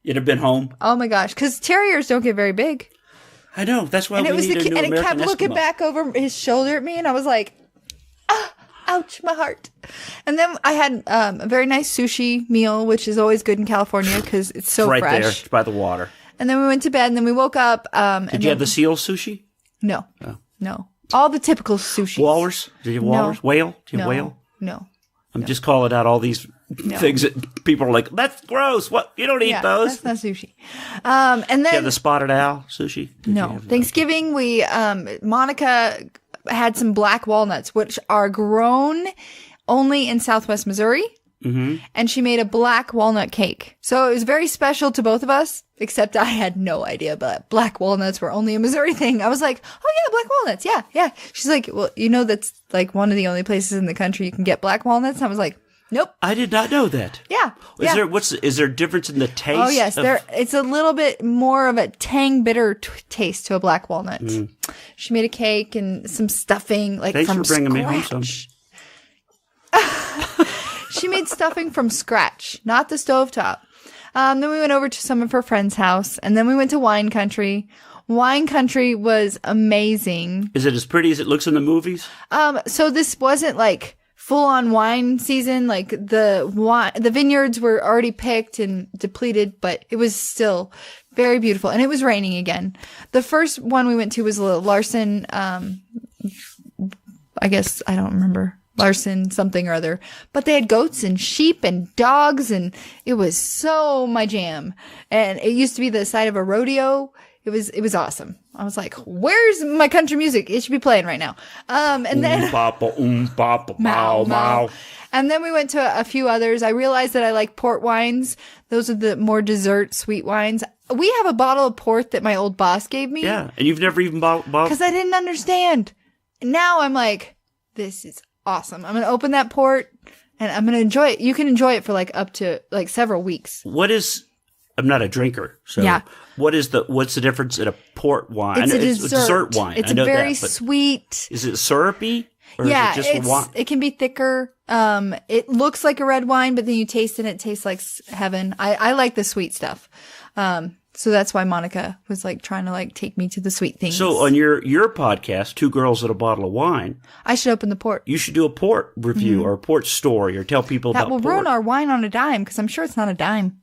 You'd have been home. Oh my gosh. Because terriers don't get very big. I know. That's why we need a new American And it kept looking Eskimo. back over his shoulder at me, and I was like, ouch, my heart. And then I had a very nice sushi meal, which is always good in California because it's so right fresh. There, by the water. And then we went to bed, and then we woke up. Did you have the seal sushi? No. No. All the typical sushi. Walrus? Did you have walrus? No. Whale? Did you have No. whale? No. I'm just calling out all these things that people are like, that's gross. What? You don't eat those. That's not sushi. And then. Do you have the spotted owl sushi? No. Thanksgiving, we, Monica had some black walnuts, which are grown only in Southwest Missouri. Mm-hmm. And she made a black walnut cake. So it was very special to both of us, except I had no idea, but black walnuts were only a Missouri thing. I was like, oh yeah, black walnuts. Yeah, yeah. She's like, well, that's like one of the only places in the country you can get black walnuts. And I was like, nope. I did not know that. Yeah. Is there a difference in the taste? Oh yes, it's a little bit more of a tang bitter taste to a black walnut. Mm. She made a cake and some stuffing, like Thanks from for bringing scratch. me home some. She made stuffing from scratch, not the stovetop. Then we went over to some of her friends' house, and then we went to Wine Country. Wine Country was amazing. Is it as pretty as it looks in the movies? So this wasn't like full on wine season. Like the vineyards were already picked and depleted, but it was still very beautiful, and it was raining again. The first one we went to was Larson. I guess I don't remember. Larson something or other, but they had goats and sheep and dogs, and it was so my jam. And it used to be the side of a rodeo. It was awesome. I was like, where's my country music? It should be playing right now. And then papa, mow, mow. And then we went to a few others. I realized that I like port wines. Those are the more dessert sweet wines. We have a bottle of port that my old boss gave me. Yeah, and you've never even bought because I didn't understand. Now I'm like, this is awesome. I'm going to open that port and I'm going to enjoy it. You can enjoy it for up to several weeks. I'm not a drinker. So yeah. What's the difference in a port wine? It's a dessert wine. It's I know very that, sweet. Is it syrupy? Or yeah, is it just wine? It can be thicker. It looks like a red wine, but then you taste it and it tastes like heaven. I like the sweet stuff. So that's why Monica was like trying to like take me to the sweet things. So on your podcast, Two Girls and a Bottle of Wine, I should open the port. you should do a port review or a port story or tell people That about will port. ruin our wine on a dime because I'm sure it's not a dime.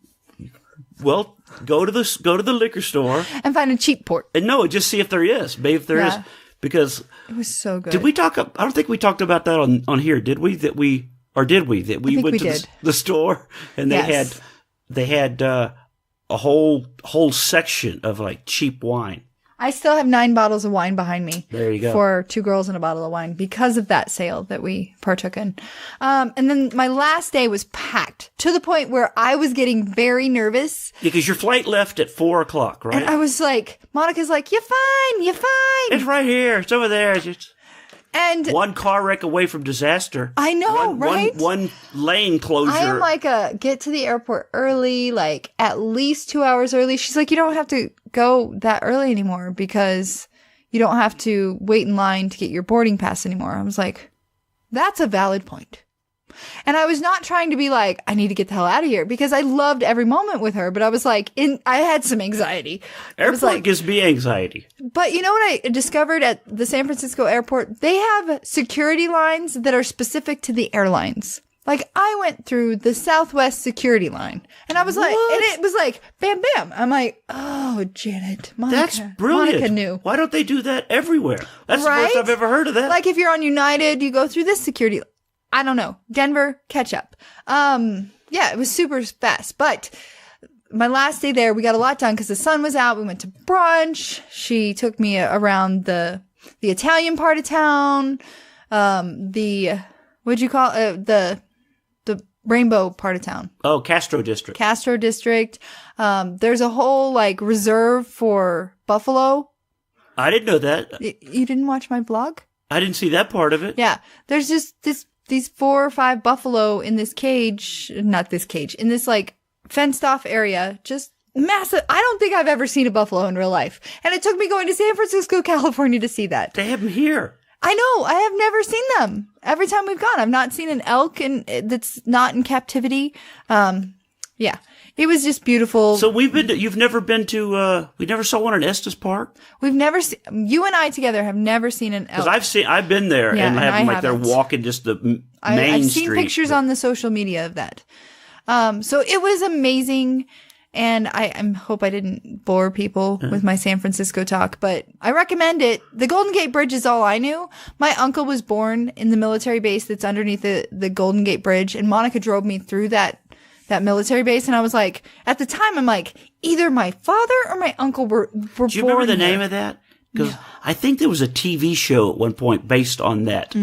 Well, go to the liquor store And find a cheap port. and just see if there is. Maybe if there is, Yeah. because It was so good. did we talk? I don't think we talked about that on here. Did we? Did we think went we to did. the store and Yes. they had a whole section of like cheap wine. I still have 9 bottles of wine behind me. There you go. For 2 girls and a bottle of wine because of that sale that we partook in. And then my last day was packed to the point where I was getting very nervous. Because your flight left at 4:00, right? And I was like, Monica's like, you're fine. You're fine. It's right here. It's over there. It's just And one car wreck away from disaster. I know, right? One lane closure. I am like get to the airport early, like at least 2 hours early. She's like, you don't have to go that early anymore because you don't have to wait in line to get your boarding pass anymore. I was like, that's a valid point. And I was not trying to be like, I need to get the hell out of here because I loved every moment with her. But I was like, I had some anxiety. I was Airport like, gives me anxiety. but you know what I discovered at the San Francisco airport? They have security lines that are specific to the airlines. Like I went through the Southwest security line and I was like, and it was like, bam, bam. I'm like, oh, Janet, Monica. That's brilliant. Monica knew. Why don't they do that everywhere? That's the Right? first I've ever heard of that. Like if you're on United, you go through this security. I don't know. Denver, catch up. Yeah, it was super fast. But my last day there, we got a lot done because the sun was out. We went to brunch. She took me around the Italian part of town. What'd you call it? The rainbow part of town. Oh, Castro District. Castro District. There's a whole like reserve for buffalo. I didn't know that. You didn't watch my blog? I didn't see that part of it. Yeah. There's just these 4 or 5 buffalo in this cage, not this cage, in this like fenced off area, just massive. I don't think I've ever seen a buffalo in real life. And it took me going to San Francisco, California to see that. They have them here. I know. I have never seen them. Every time we've gone, I've not seen an elk that's not in captivity. Yeah. It was just beautiful. So you've never been to, we never saw one in Estes Park? We've never seen, you and I together have never seen an elk. Because I've been there Yeah, and and I have them like they're haven't. walking just the main I've street. seen pictures on the social media of that. So it was amazing. And I hope I didn't bore people with my San Francisco talk, but I recommend it. The Golden Gate Bridge is all I knew. My uncle was born in the military base that's underneath the Golden Gate Bridge, and Monica drove me through that military base. And I was like, at the time, I'm like, either my father or my uncle were born. Do you remember the here. name of that? Because I think there was a TV show at one point based on that.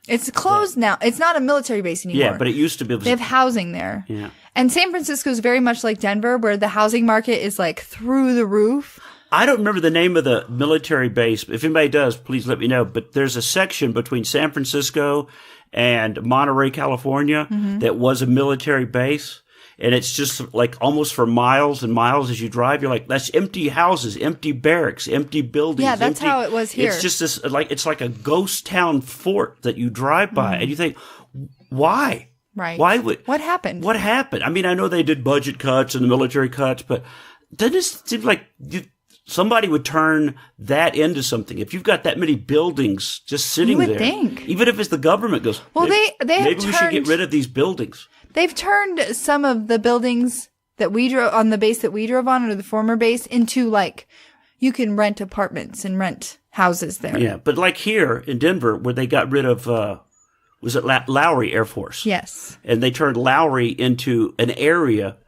It's closed now. It's not a military base anymore. Yeah, but it used to be. They have housing there. Yeah. And San Francisco is very much like Denver, where the housing market is like through the roof. I don't remember the name of the military base. If anybody does, please let me know. But there's a section between San Francisco and Monterey, California, that was a military base. And it's just like almost for miles and miles as you drive, you're like, that's empty houses, empty barracks, empty buildings. Yeah, that's empty. how it was here. It's just this, it's like a ghost town fort that you drive by and you think, why? Right. Why would, What happened? What happened? I mean, I know they did budget cuts and the military cuts, but doesn't it seem like somebody would turn that into something? If you've got that many buildings just sitting would there, think. even if it's the government goes, Well, maybe, they have maybe we should get turned- rid of these buildings. They've turned some of the buildings that we drove on the base that we drove on, or the former base, into like you can rent apartments and rent houses there. Yeah, but like here in Denver, where they got rid of, was it Lowry Air Force? Yes. And they turned Lowry into an area,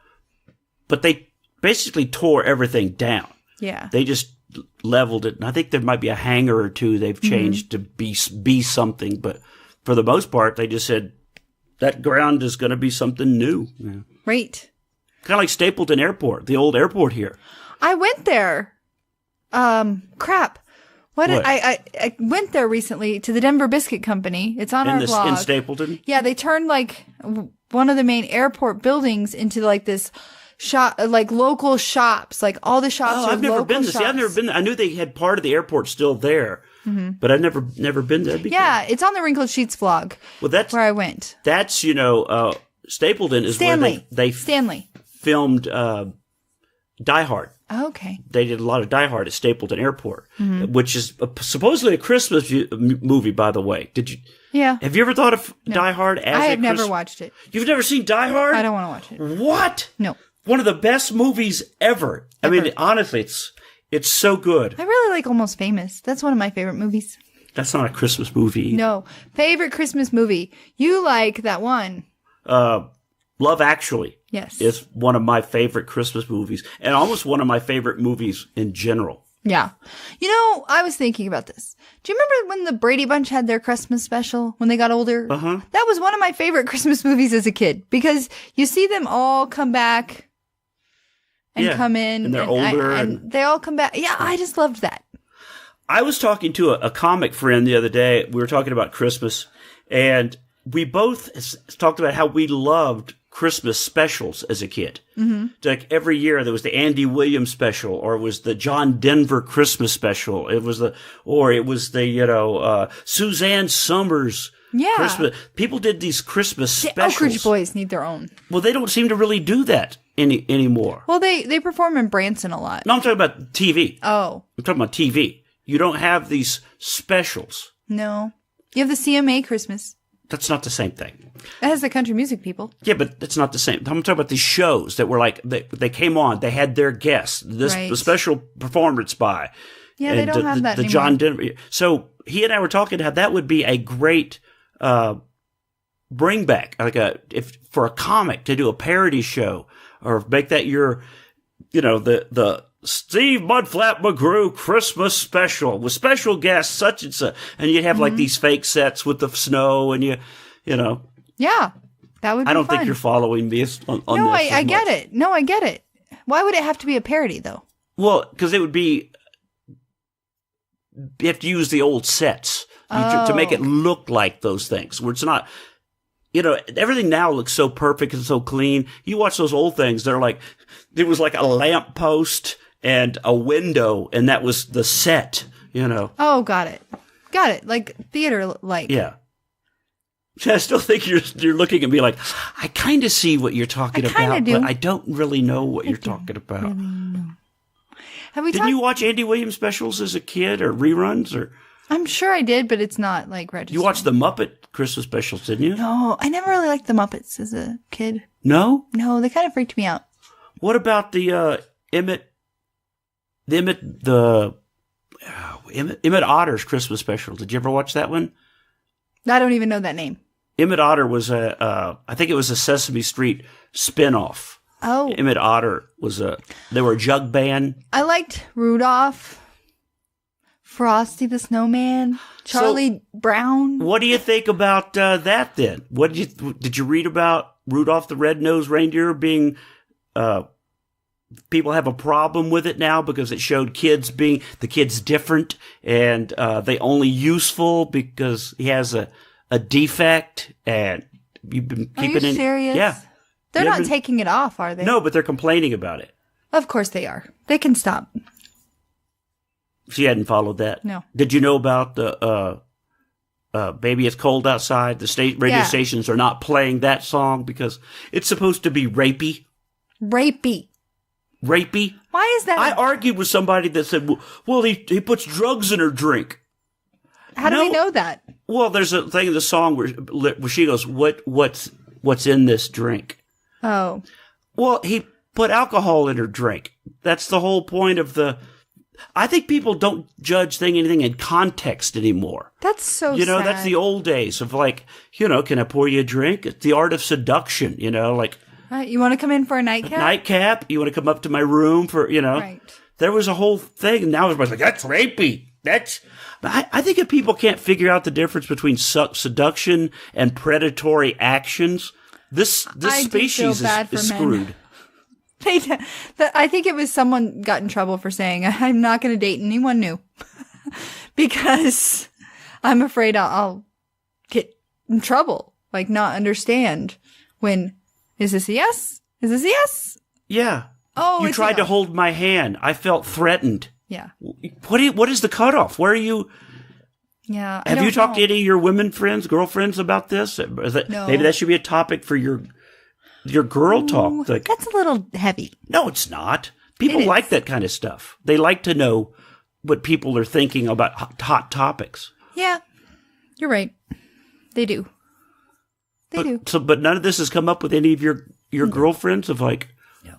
but they basically tore everything down. Yeah. They just leveled it. And I think there might be a hangar or two they've changed to be something. But for the most part, they just said that ground is going to be something new. Yeah. Right. Kind of like Stapleton Airport, the old airport here. I went there. Crap. What? What? I went there recently to the Denver Biscuit Company. It's on our blog. In Stapleton? Yeah, they turned like one of the main airport buildings into like this shop, like local shops. Like all the shops Oh, are I've never local been there. shops. See, I've never been there. I knew they had part of the airport still there, but I've never been there. That'd be Yeah, it's on the Wrinkled Sheets vlog cool. Well, that's where I went. Stapleton is Stanley. where they Stanley. filmed Die Hard. Okay. They did a lot of Die Hard at Stapleton Airport, Mm-hmm. which is supposedly a Christmas movie, by the way. Did you? Yeah. Have you ever thought of Die Hard as I a have never Christmas? watched it. You've never seen Die Hard? I don't want to watch it. What? No. One of the best movies ever. I mean, honestly, it's so good. I really like Almost Famous. That's one of my favorite movies. That's not a Christmas movie. No. Favorite Christmas movie. You like that one. Love Actually Yes. is one of my favorite Christmas movies, and almost one of my favorite movies in general. Yeah. You know, I was thinking about this. Do you remember when the Brady Bunch had their Christmas special when they got older? Uh-huh. That was one of my favorite Christmas movies as a kid because you see them all come back and Yeah, come in. and they're older and they all come back. Yeah, I just loved that. I was talking to a comic friend the other day. We were talking about Christmas, and we both talked about how we loved Christmas specials as a kid. Mm-hmm. Like every year there was the Andy Williams special, or it was the John Denver Christmas special. It was the Suzanne Summers Yeah. Christmas. People did these Christmas The specials. Oak Ridge Boys need their own. Well, they don't seem to really do that anymore. Well, they perform in Branson a lot. No, I'm talking about TV. Oh, I'm talking about TV. You don't have these specials. no. You have the CMA Christmas. That's not the same thing. That has the country music people. Yeah, but it's not the same. I'm talking about these shows that were like, they came on, they had their guests, Right. the special performance by. Yeah, they don't have that the anymore. John Denver. So he and I were talking how that would be a great bring back, for a comic to do a parody show, or make that the Steve Mudflap McGrew Christmas special with special guests such and such, and you'd have Mm-hmm. like these fake sets with the snow, and you know. Yeah, that would be I don't fun. think you're following me on No, this. I get it. No, I get it. Why would it have to be a parody, though? Well, because it would be, you have to use the old sets to make it look like those things, where it's not, everything now looks so perfect and so clean. You watch those old things, they're like, there was like a lamp post and a window, and that was the set, Oh, got it. Got it. Like theater-like. Yeah. I still think you're looking at me like, I kind of see what you're talking I kinda about, do. but I don't really know what you're talking about. Have we Didn't talked? you watch Andy Williams specials as a kid, or reruns, or I'm sure I did, but it's not like registered. you watched the Muppet Christmas specials, didn't you? No, I never really liked the Muppets as a kid. No? No, they kind of freaked me out. What about the Emmett Otter's Christmas special? Did you ever watch that one? I don't even know that name. Emmett Otter was I think it was a Sesame Street spinoff. Oh, Emmett Otter they were a jug band. I liked Rudolph, Frosty the Snowman, Charlie Brown. What do you think about that then? Did you read about Rudolph the Red-Nosed Reindeer being people have a problem with it now because it showed the kid's different, and they only useful because he has a defect, and you've been Are keeping you it. serious? Yeah. They're You not haven't- taking it off, are they? No, but they're complaining about it. Of course they are. They can stop. She hadn't followed that. No. Did you know about the Baby It's Cold Outside? The radio Yeah. stations are not playing that song because it's supposed to be rapey. Rapey. Rapey? Why is that? I argued with somebody that said, well, he puts drugs in her drink. How do we No. know that? Well, there's a thing in the song where she goes, what's in this drink? Oh, Well, he put alcohol in her drink. That's the whole point of I think people don't judge anything in context anymore. that's so You know, sad. that's the old days of can I pour you a drink? It's the art of seduction, like Right, you want to come in for a nightcap? nightcap. You want to come up to my room for, Right. There was a whole thing. And now everybody's like, that's rapey. I think if people can't figure out the difference between seduction and predatory actions, this I do feel species bad is for men. screwed. I think it was someone got in trouble for saying, I'm not going to date anyone new. Because I'm afraid I'll get in trouble. Like, not understand when, is this a yes? Is this a yes? Yeah. Oh, You it's tried a to no. hold my hand. I felt threatened. Yeah. What is the cutoff? Where are you? Yeah. Have you talked to any of your women friends, girlfriends about this? No. Maybe that should be a topic for your girl talk. Like, That's a little heavy. no, it's not. People It like is. that kind of stuff. They like to know what people are thinking about hot topics. Yeah, you're right. They do. They do. But none of this has come up with any of your girlfriends of like, No.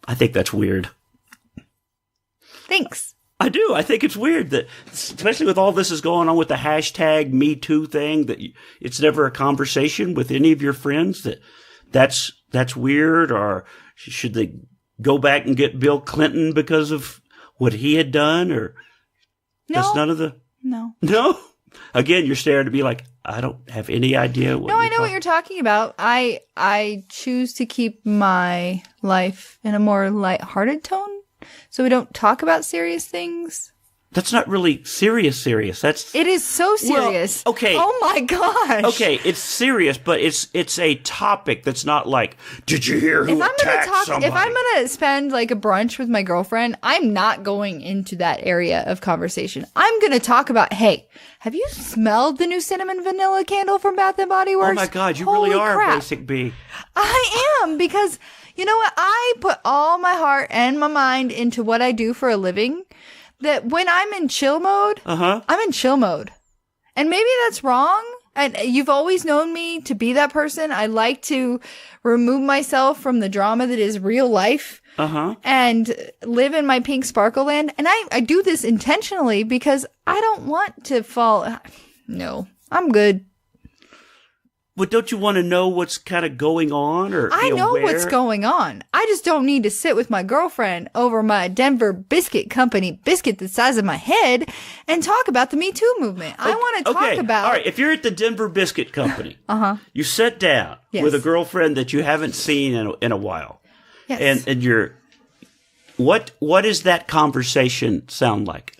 I think that's weird. Thanks. I do. I think it's weird that, especially with all this is going on with the hashtag Me Too thing, that it's never a conversation with any of your friends that's weird, or should they go back and get Bill Clinton because of what he had done, or No. that's none of the no. Again, you're staring to be like, I don't have any idea. No, I know what you're talking about. I choose to keep my life in a more lighthearted tone, so we don't talk about serious things. That's not really serious. That's It is so serious. Well, okay. Oh my gosh. okay. It's serious, but it's a topic that's not like, did you hear who attacked somebody? If I'm gonna spend like a brunch with my girlfriend, I'm not going into that area of conversation. I'm gonna talk about, hey, have you smelled the new cinnamon vanilla candle from Bath and Body Works? Oh my God, you Holy really are crap. a basic bee. I am, because you know what? I put all my heart and my mind into what I do for a living, that when I'm in chill mode, I'm in chill mode. And maybe that's wrong. And you've always known me to be that person. I like to remove myself from the drama that is real life and live in my pink sparkle land. And I do this intentionally because I don't want to fall. No, I'm good. But don't you want to know what's kind of going on, or I be know aware? what's going on. I just don't need to sit with my girlfriend over my Denver Biscuit Company biscuit the size of my head and talk about the Me Too movement. I want to talk about. All right, if you're at the Denver Biscuit Company, you sit down Yes. with a girlfriend that you haven't seen in a while, Yes. and you're what does that conversation sound like?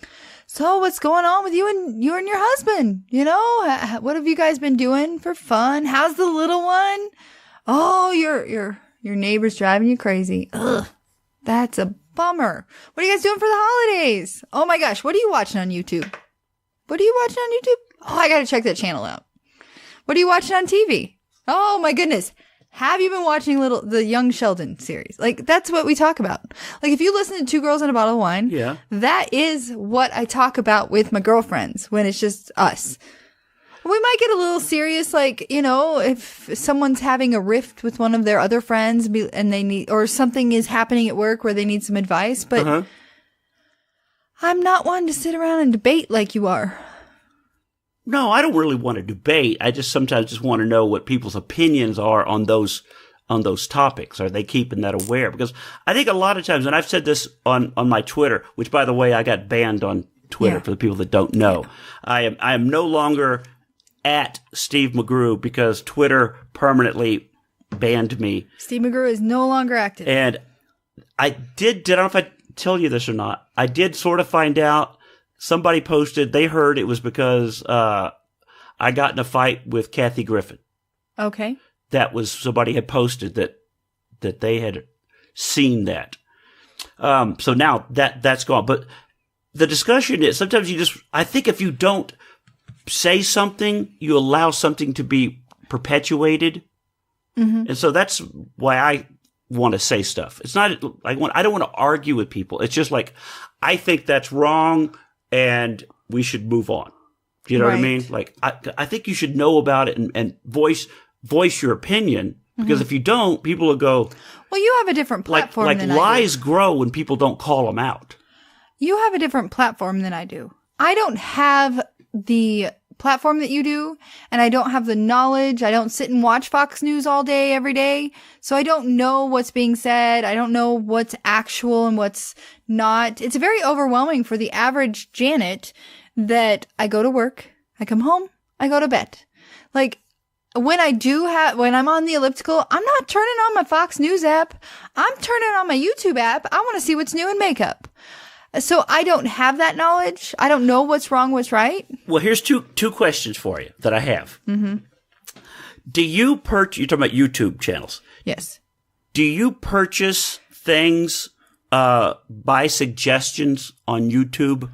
So what's going on with you and your husband? You know, what have you guys been doing for fun? How's the little one? Oh, your neighbor's driving you crazy. Ugh, that's a bummer. What are you guys doing for the holidays? Oh my gosh, what are you watching on YouTube? What are you watching on YouTube? Oh, I gotta check that channel out. What are you watching on TV? Oh my goodness. Have you been watching the Young Sheldon series? Like, that's what we talk about. Like, if you listen to Two Girls and a Bottle of Wine, Yeah. that is what I talk about with my girlfriends when it's just us. We might get a little serious, like, you know, if someone's having a rift with one of their other friends and they need, or something is happening at work where they need some advice, but I'm not one to sit around and debate like you are. No, I don't really want to debate. I just sometimes just want to know what people's opinions are on those topics. Are they keeping that aware? Because I think a lot of times, and I've said this on my Twitter, which by the way, I got banned on Twitter for the people that don't know. I am no longer at Steve McGrew because Twitter permanently banned me. Steve McGrew is no longer active. And I don't know if I tell you this or not. I did sort of find out. Somebody posted, they heard it was because I got in a fight with Kathy Griffin. Okay. That was, somebody had posted that they had seen that. So now that's gone. But the discussion is, sometimes I think if you don't say something, you allow something to be perpetuated. Mm-hmm. And so that's why I want to say stuff. It's not, I don't want to argue with people. It's just like, I think that's wrong, and we should move on. Do you know what I mean? Like, I think you should know about it and voice your opinion, because if you don't, people will go, well, you have a different platform like than lies I do. grow when people don't call them out. You have a different platform than I do. I don't have the platform that you do, and I don't have the knowledge. I don't sit and watch Fox News all day, every day. So I don't know what's being said. I don't know what's actual and what's not. It's very overwhelming for the average Janet that I go to work, I come home, I go to bed. Like, when I'm on the elliptical, I'm not turning on my Fox News app. I'm turning on my YouTube app. I want to see what's new in makeup. So I don't have that knowledge. I don't know what's wrong, what's right. Well, here's two questions for you that I have. Mm-hmm. Do you you're talking about YouTube channels. Yes. Do you purchase things by suggestions on YouTube?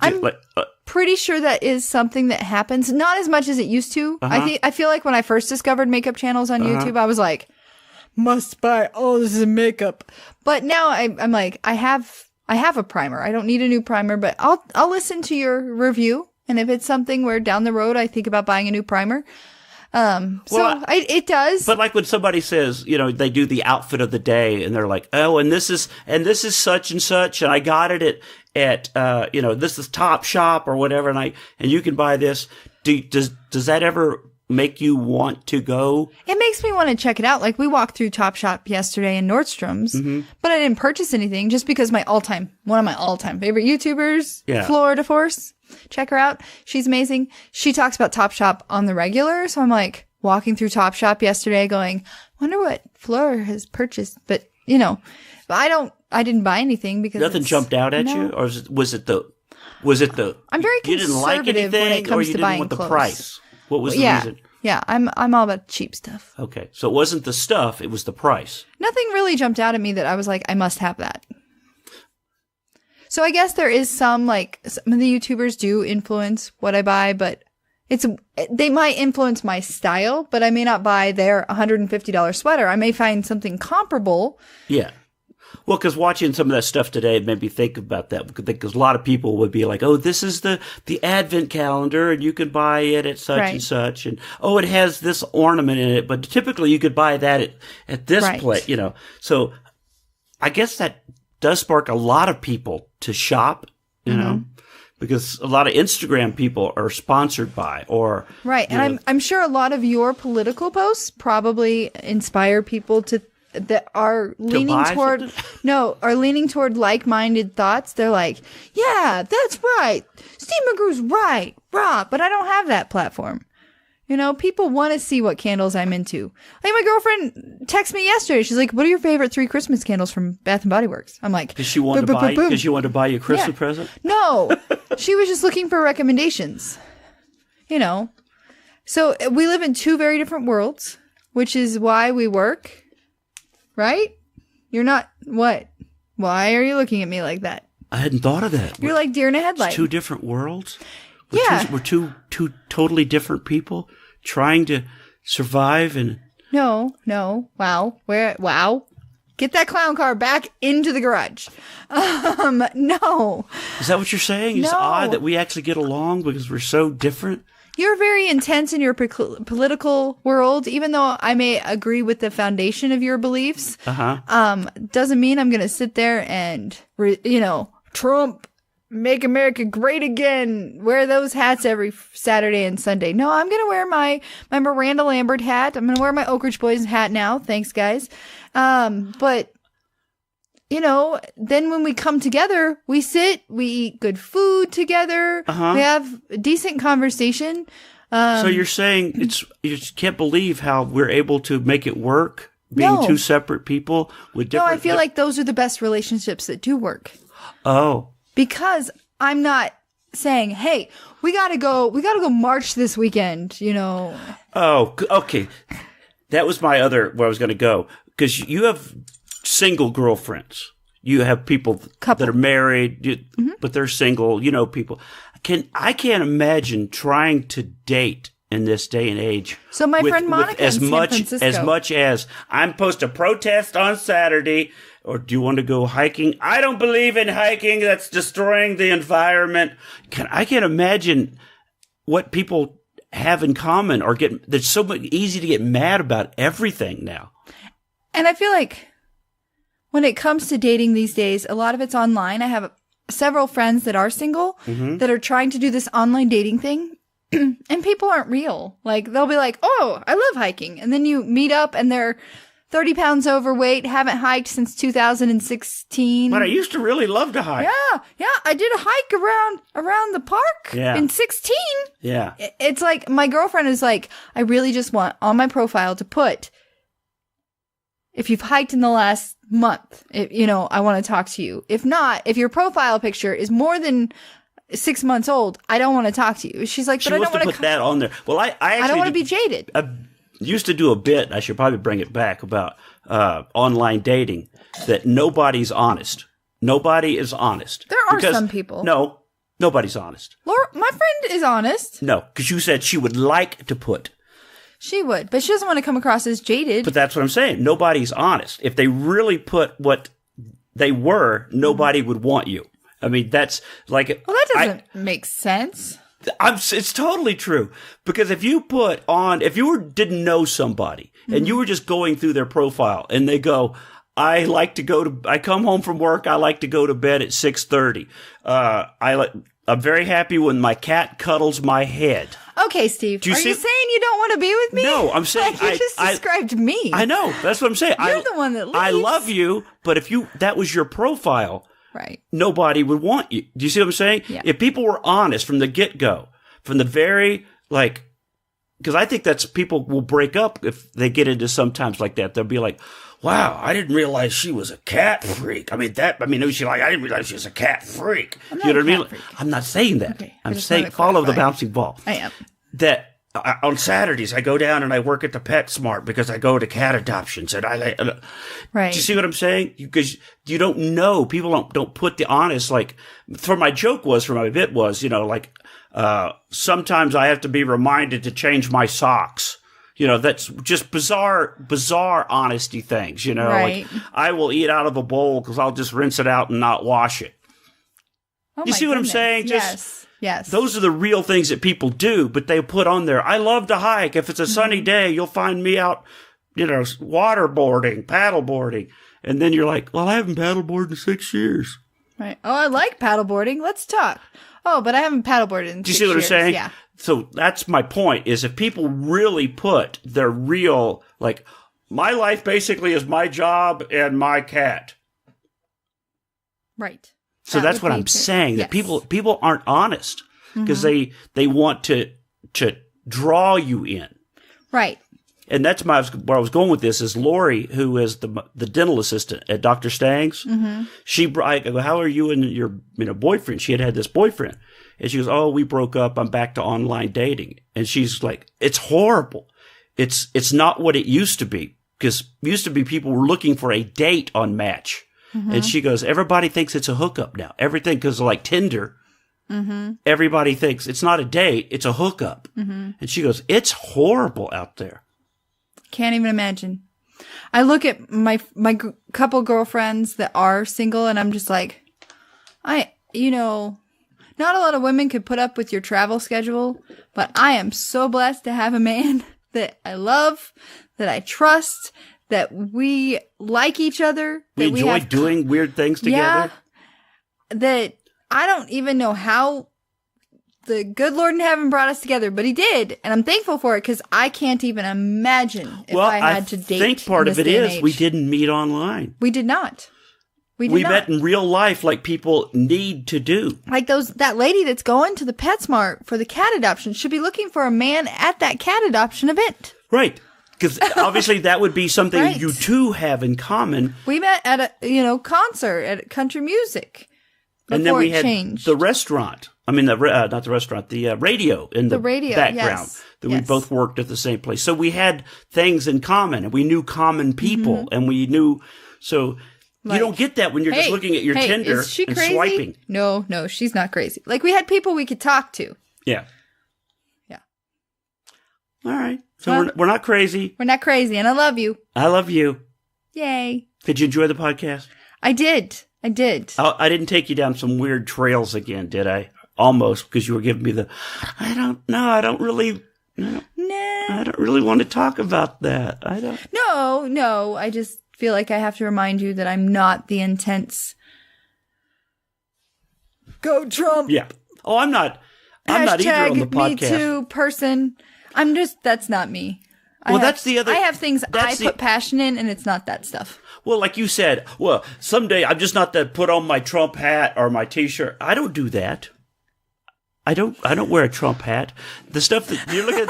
I'm pretty sure that is something that happens. Not as much as it used to. I feel like when I first discovered makeup channels on YouTube, I was like, must buy all this makeup. But now I'm like, I have a primer. I don't need a new primer, but I'll listen to your review. And if it's something where down the road I think about buying a new primer, it does. But like when somebody says, they do the outfit of the day and they're like, oh, and this is such and such, and I got it at this is Top Shop or whatever, and you can buy this. Does that ever make you want to go? It makes me want to check it out. Like we walked through Topshop yesterday in Nordstrom's, but I didn't purchase anything just because one of my all-time favorite YouTubers, Florida Force. Check her out. She's amazing. She talks about Topshop on the regular. So I'm like walking through Topshop yesterday going, wonder what Fleur has purchased. But I didn't buy anything because nothing jumped out at you, or was it the I'm very you didn't like conservative anything, when it or comes you to didn't buying want the clothes. price? What was the reason? Yeah, I'm all about cheap stuff. Okay, so it wasn't the stuff; it was the price. Nothing really jumped out at me that I was like, I must have that. So I guess there is some of the YouTubers do influence what I buy, but they might influence my style, but I may not buy their $150 sweater. I may find something comparable. Yeah. Well, because watching some of that stuff today made me think about that, because a lot of people would be like, oh, this is the Advent calendar, and you could buy it at such and such, and oh, it has this ornament in it, but typically you could buy that at this place, So I guess that does spark a lot of people to shop, because a lot of Instagram people are sponsored by or and I'm sure a lot of your political posts probably inspire people that are leaning toward like-minded thoughts. They're like, yeah, that's right, Steve McGrew's right, but I don't have that platform. People want to see what candles I'm into. Like my girlfriend texted me yesterday. She's like, what are your favorite 3 Christmas candles from Bath & Body Works? I'm like, because she wanted to buy you a Christmas present? No, she was just looking for recommendations. So we live in 2 very different worlds, which is why we work, right? You're not, what? Why are you looking at me like that? I hadn't thought of that. You're like deer in a headlight. 2 different worlds? We're two totally different people trying to survive and... No. Wow. Wow. Get that clown car back into the garage. No. Is that what you're saying? It's odd that we actually get along because we're so different? You're very intense in your political world, even though I may agree with the foundation of your beliefs. Doesn't mean I'm going to sit there and, Trump, make America great again, wear those hats every Saturday and Sunday. No, I'm going to wear my Miranda Lambert hat. I'm going to wear my Oak Ridge Boys hat now. Thanks, guys. But, then when we come together, we sit, we eat good food together. We have a decent conversation. So you're saying you just can't believe how we're able to make it work, being 2 separate people with different... No, I feel like those are the best relationships that do work. Oh. Because I'm not saying, hey, we gotta go march this weekend, Oh, okay. That was where I was going to go. Because you have single girlfriends. You have people that are married, but they're single, people. I can't imagine trying to date in this day and age. So my friend Monica in San Francisco. As much as I'm supposed to protest on Saturday, or do you want to go hiking? I don't believe in hiking. That's destroying the environment. I can't imagine what people have in common or there's so much easy to get mad about everything now. And I feel like when it comes to dating these days, a lot of it's online. I have several friends that are single that are trying to do this online dating thing. And people aren't real. Like, they'll be like, oh, I love hiking. And then you meet up and they're 30 pounds overweight, haven't hiked since 2016. But I used to really love to hike. Yeah. I did a hike around the park in 16. Yeah. It's like, my girlfriend is like, I really just want on my profile to put, if you've hiked in the last month, I want to talk to you. If not, if your profile picture is more than 6 months old, I don't want to talk to you. She's like, but I don't want to put that on there. Well, I don't want to be jaded. I used to do a bit. I should probably bring it back about online dating. That nobody's honest. Nobody is honest. There are some people. No, nobody's honest. Laura, my friend is honest. No, because you said she would like to put. She would, but she doesn't want to come across as jaded. But that's what I'm saying. Nobody's honest. If they really put what they were, nobody would want you. I mean, that's like... Well, that doesn't make sense. It's totally true. Because if you didn't know somebody and you were just going through their profile and they go, I come home from work, I like to go to bed at 6:30. I'm very happy when my cat cuddles my head. Okay, Steve. Are you saying you don't want to be with me? No, I'm saying you just described me. I know. That's what I'm saying. You're the one that leaves. I love you, but if that was your profile, right, nobody would want you. Do you see what I'm saying? Yeah. If people were honest from the get-go, from the very, because I think people will break up if they get into sometimes like that. They'll be like, wow, I didn't realize she was a cat freak. I didn't realize she was a cat freak. I'm you know what I mean? Freak. I'm not saying that. Okay, I'm saying follow the bouncing ball. I am. That on Saturdays I go down and I work at the PetSmart because I go to cat adoptions and right. Do you see what I'm saying? Because you don't know. People don't put the honest, for my bit was, sometimes I have to be reminded to change my socks. That's just bizarre honesty things, Right. Like I will eat out of a bowl because I'll just rinse it out and not wash it. Oh, you see what I'm saying? Yes. Those are the real things that people do, but they put on there. I love to hike. If it's a sunny day, you'll find me out, waterboarding, paddleboarding. And then you're like, well, I haven't paddleboarded in 6 years. Right. Oh, I like paddleboarding. Let's talk. Oh, but I haven't paddleboarded in 6 years. Do you see what I'm saying? Yeah. So that's my point, is if people really put their real, my life basically is my job and my cat. Right. So that's what I'm saying, that people aren't honest because they want to draw you in. Right. And that's where I was going with this is Lori, who is the dental assistant at Dr. Stang's. Mm-hmm. I go, how are you and your boyfriend? She had this boyfriend. And she goes, oh, we broke up. I'm back to online dating. And she's like, it's horrible. It's not what it used to be. Because used to be people were looking for a date on Match. Mm-hmm. And she goes, everybody thinks it's a hookup now. Everything, because like Tinder, everybody thinks it's not a date, it's a hookup. Mm-hmm. And she goes, it's horrible out there. Can't even imagine. I look at my couple girlfriends that are single and I'm just like, not a lot of women could put up with your travel schedule, but I am so blessed to have a man that I love, that I trust, that we like each other. We enjoy doing weird things together. Yeah, that I don't even know how the good Lord in heaven brought us together, but he did. And I'm thankful for it because I can't even imagine if I had to date. I think part of it is we didn't meet online. We did not. We met in real life like people need to do. Like that lady that's going to the PetSmart for the cat adoption should be looking for a man at that cat adoption event. Right. Because obviously that would be something Right. you two have in common. We met at a concert at country music. And then we had changed. the restaurant. I mean, not the restaurant, the radio in the background. Yes. That we both worked at the same place. So we had things in common and we knew common people and we knew, so you don't get that when you're just looking at your Tinder is she and crazy? swiping. No, she's not crazy. Like we had people we could talk to. Yeah. Yeah. All right. So we're not crazy. We're not crazy and I love you. I love you. Yay. Did you enjoy the podcast? I did. I didn't take you down some weird trails again, did I? Almost, because you were giving me I don't really want to talk about that. I don't. No. I just feel like I have to remind you that I'm not the intense. Go Trump. Yeah. Oh, I'm not either on the podcast. Me Too person. That's not me. That's the other. I have things I put passion in, and it's not that stuff. Well, like you said, someday I'm just not to put on my Trump hat or my T-shirt. I don't do that. I don't wear a Trump hat. The stuff that you're looking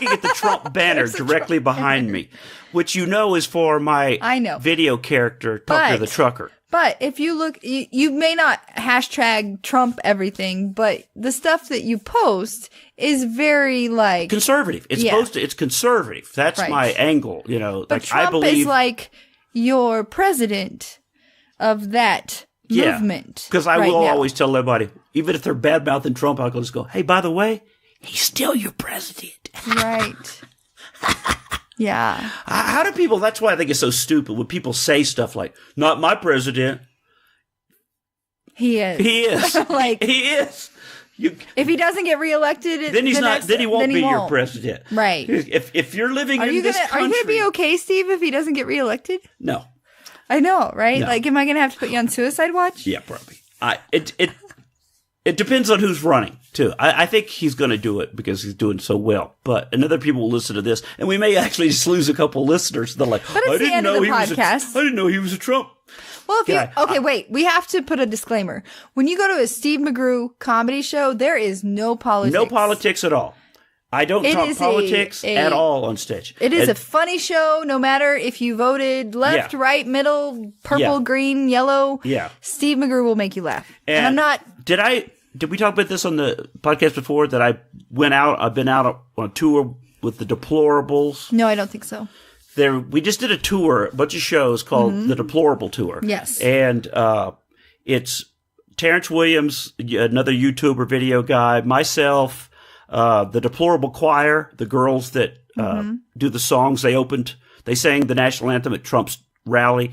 at the Trump banner directly behind me, which is for my video character, Tucker the Trucker. But if you look, you may not hashtag Trump everything, but the stuff that you post is very conservative. It's conservative. That's right. my angle. But Trump is like your president of that movement. Because I will always tell everybody, even if they're bad mouthing Trump, I'll just go, hey, by the way, he's still your president. Right. Yeah. How do people, that's why I think it's so stupid when people say stuff like, not my president. He is. He is. Like, he is. If he doesn't get reelected, then he's not. Then he won't be your president, right? If you're living in this country, are you gonna be okay, Steve, if he doesn't get reelected? No, I know, right? No. Like, am I gonna have to put you on suicide watch? Yeah, probably. It depends on who's running too. I think he's going to do it because he's doing so well. But other people will listen to this, and we may actually just lose a couple listeners. They're like, but it's the end of the podcast. I didn't know he was a Trump. Well, wait, we have to put a disclaimer. When you go to a Steve McGrew comedy show, there is no politics. No politics at all. I don't talk politics at all on stage. It is a funny show, no matter if you voted left, right, middle, purple, green, yellow. Yeah. Steve McGrew will make you laugh. And I'm not... Did we talk about this on the podcast before, that I've been out on a tour with the Deplorables? No, I don't think so. We just did a tour, a bunch of shows called the Deplorable Tour. Yes. And it's Terrence Williams, another YouTuber video guy, myself, the Deplorable Choir, the girls that do the songs. They sang the national anthem at Trump's rally.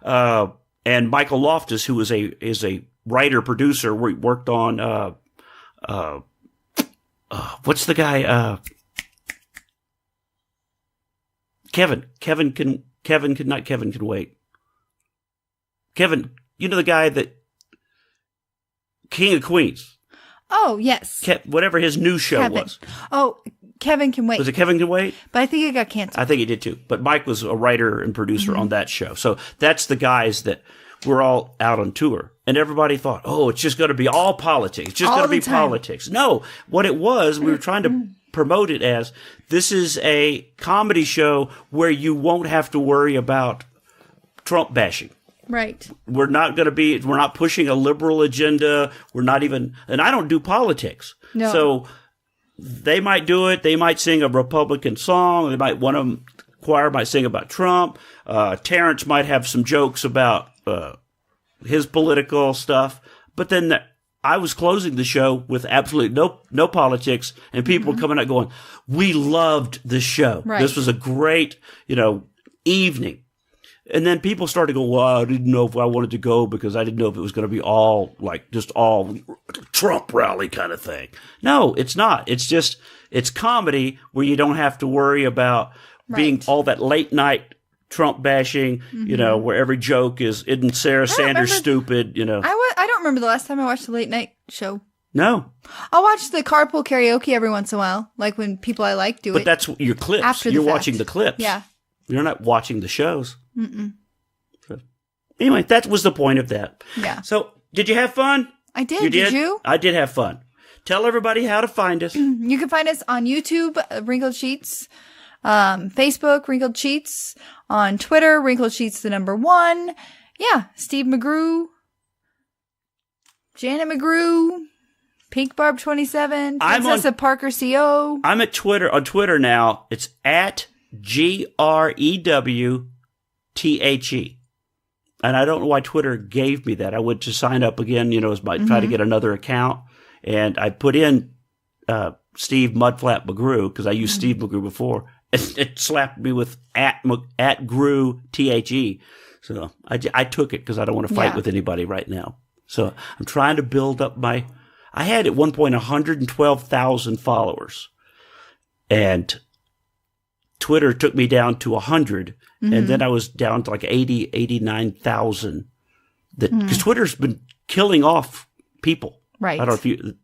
And Michael Loftus, who is a writer, producer, worked on what's the guy? Kevin can wait. Kevin, you know the guy that King of Queens. Oh, yes. Whatever his new show was. Oh, Kevin Can Wait. Was it Kevin Can Wait? But I think it got canceled. I think it did too. But Mike was a writer and producer on that show. So that's the guys that were all out on tour. And everybody thought, oh, it's just going to be all politics. It's just going to be politics. No, what it was, we were trying to promote it as, this is a comedy show where you won't have to worry about Trump bashing. Right. We're not pushing a liberal agenda. We're not even, and I don't do politics. No. So they might do it. They might sing a Republican song. One of them, choir might sing about Trump. Terrence might have some jokes about his political stuff. But then I was closing the show with absolutely no politics, and people were coming out going, we loved the show. Right. This was a great, evening. And then people started to go, well, I didn't know if I wanted to go because I didn't know if it was going to be all Trump rally kind of thing. No, it's not. It's comedy where you don't have to worry about being all that late night Trump bashing, where every joke isn't Sarah Sanders stupid, I don't remember the last time I watched a late night show. No. I'll watch the carpool karaoke every once in a while, like when people I like do it. But that's your clips. After the You're fact. watching the clips. Yeah. You're not watching the shows. So, anyway, that was the point of that. Yeah. So, did you have fun? I did. You did? Did you? I did have fun. Tell everybody how to find us. You can find us on YouTube, Wrinkled Sheets, Facebook, Wrinkled Sheets, on Twitter, Wrinkled Sheets, the number 1. Yeah, Steve McGrew, Janet McGrew, Pink Barb 27, Princess of Parker CO. I'm on Twitter now. It's at GREWTHE. And I don't know why Twitter gave me that. I went to sign up again, try to get another account. And I put in Steve Mudflap McGrew because I used Steve McGrew before. It slapped me with at Grew THE. So I took it because I don't want to fight with anybody right now. So I'm trying to build up I had at one point 112,000 followers. And Twitter took me down to 100, and then I was down to like 89,000. Because Twitter's been killing off people. Right. I don't know if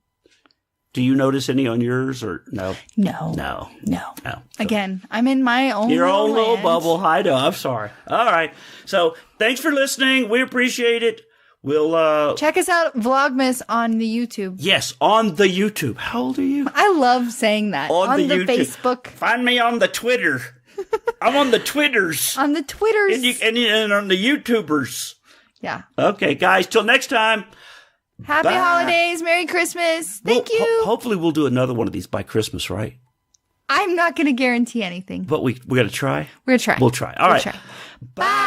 do you notice any on yours or no? No. So, Again, I'm in my own little bubble. I know. I'm sorry. All right. So thanks for listening. We appreciate it. We'll check us out, Vlogmas, on the YouTube. Yes, on the YouTube. How old are you? I love saying that. On the Facebook. Find me on the Twitter. I'm on the Twitters. On the Twitters. And on the YouTubers. Yeah. Okay, guys. Till next time. Happy holidays. Merry Christmas. Thank you. Hopefully we'll do another one of these by Christmas, right? I'm not going to guarantee anything. But we're going to try? We're going to try. We'll try. All right. Bye.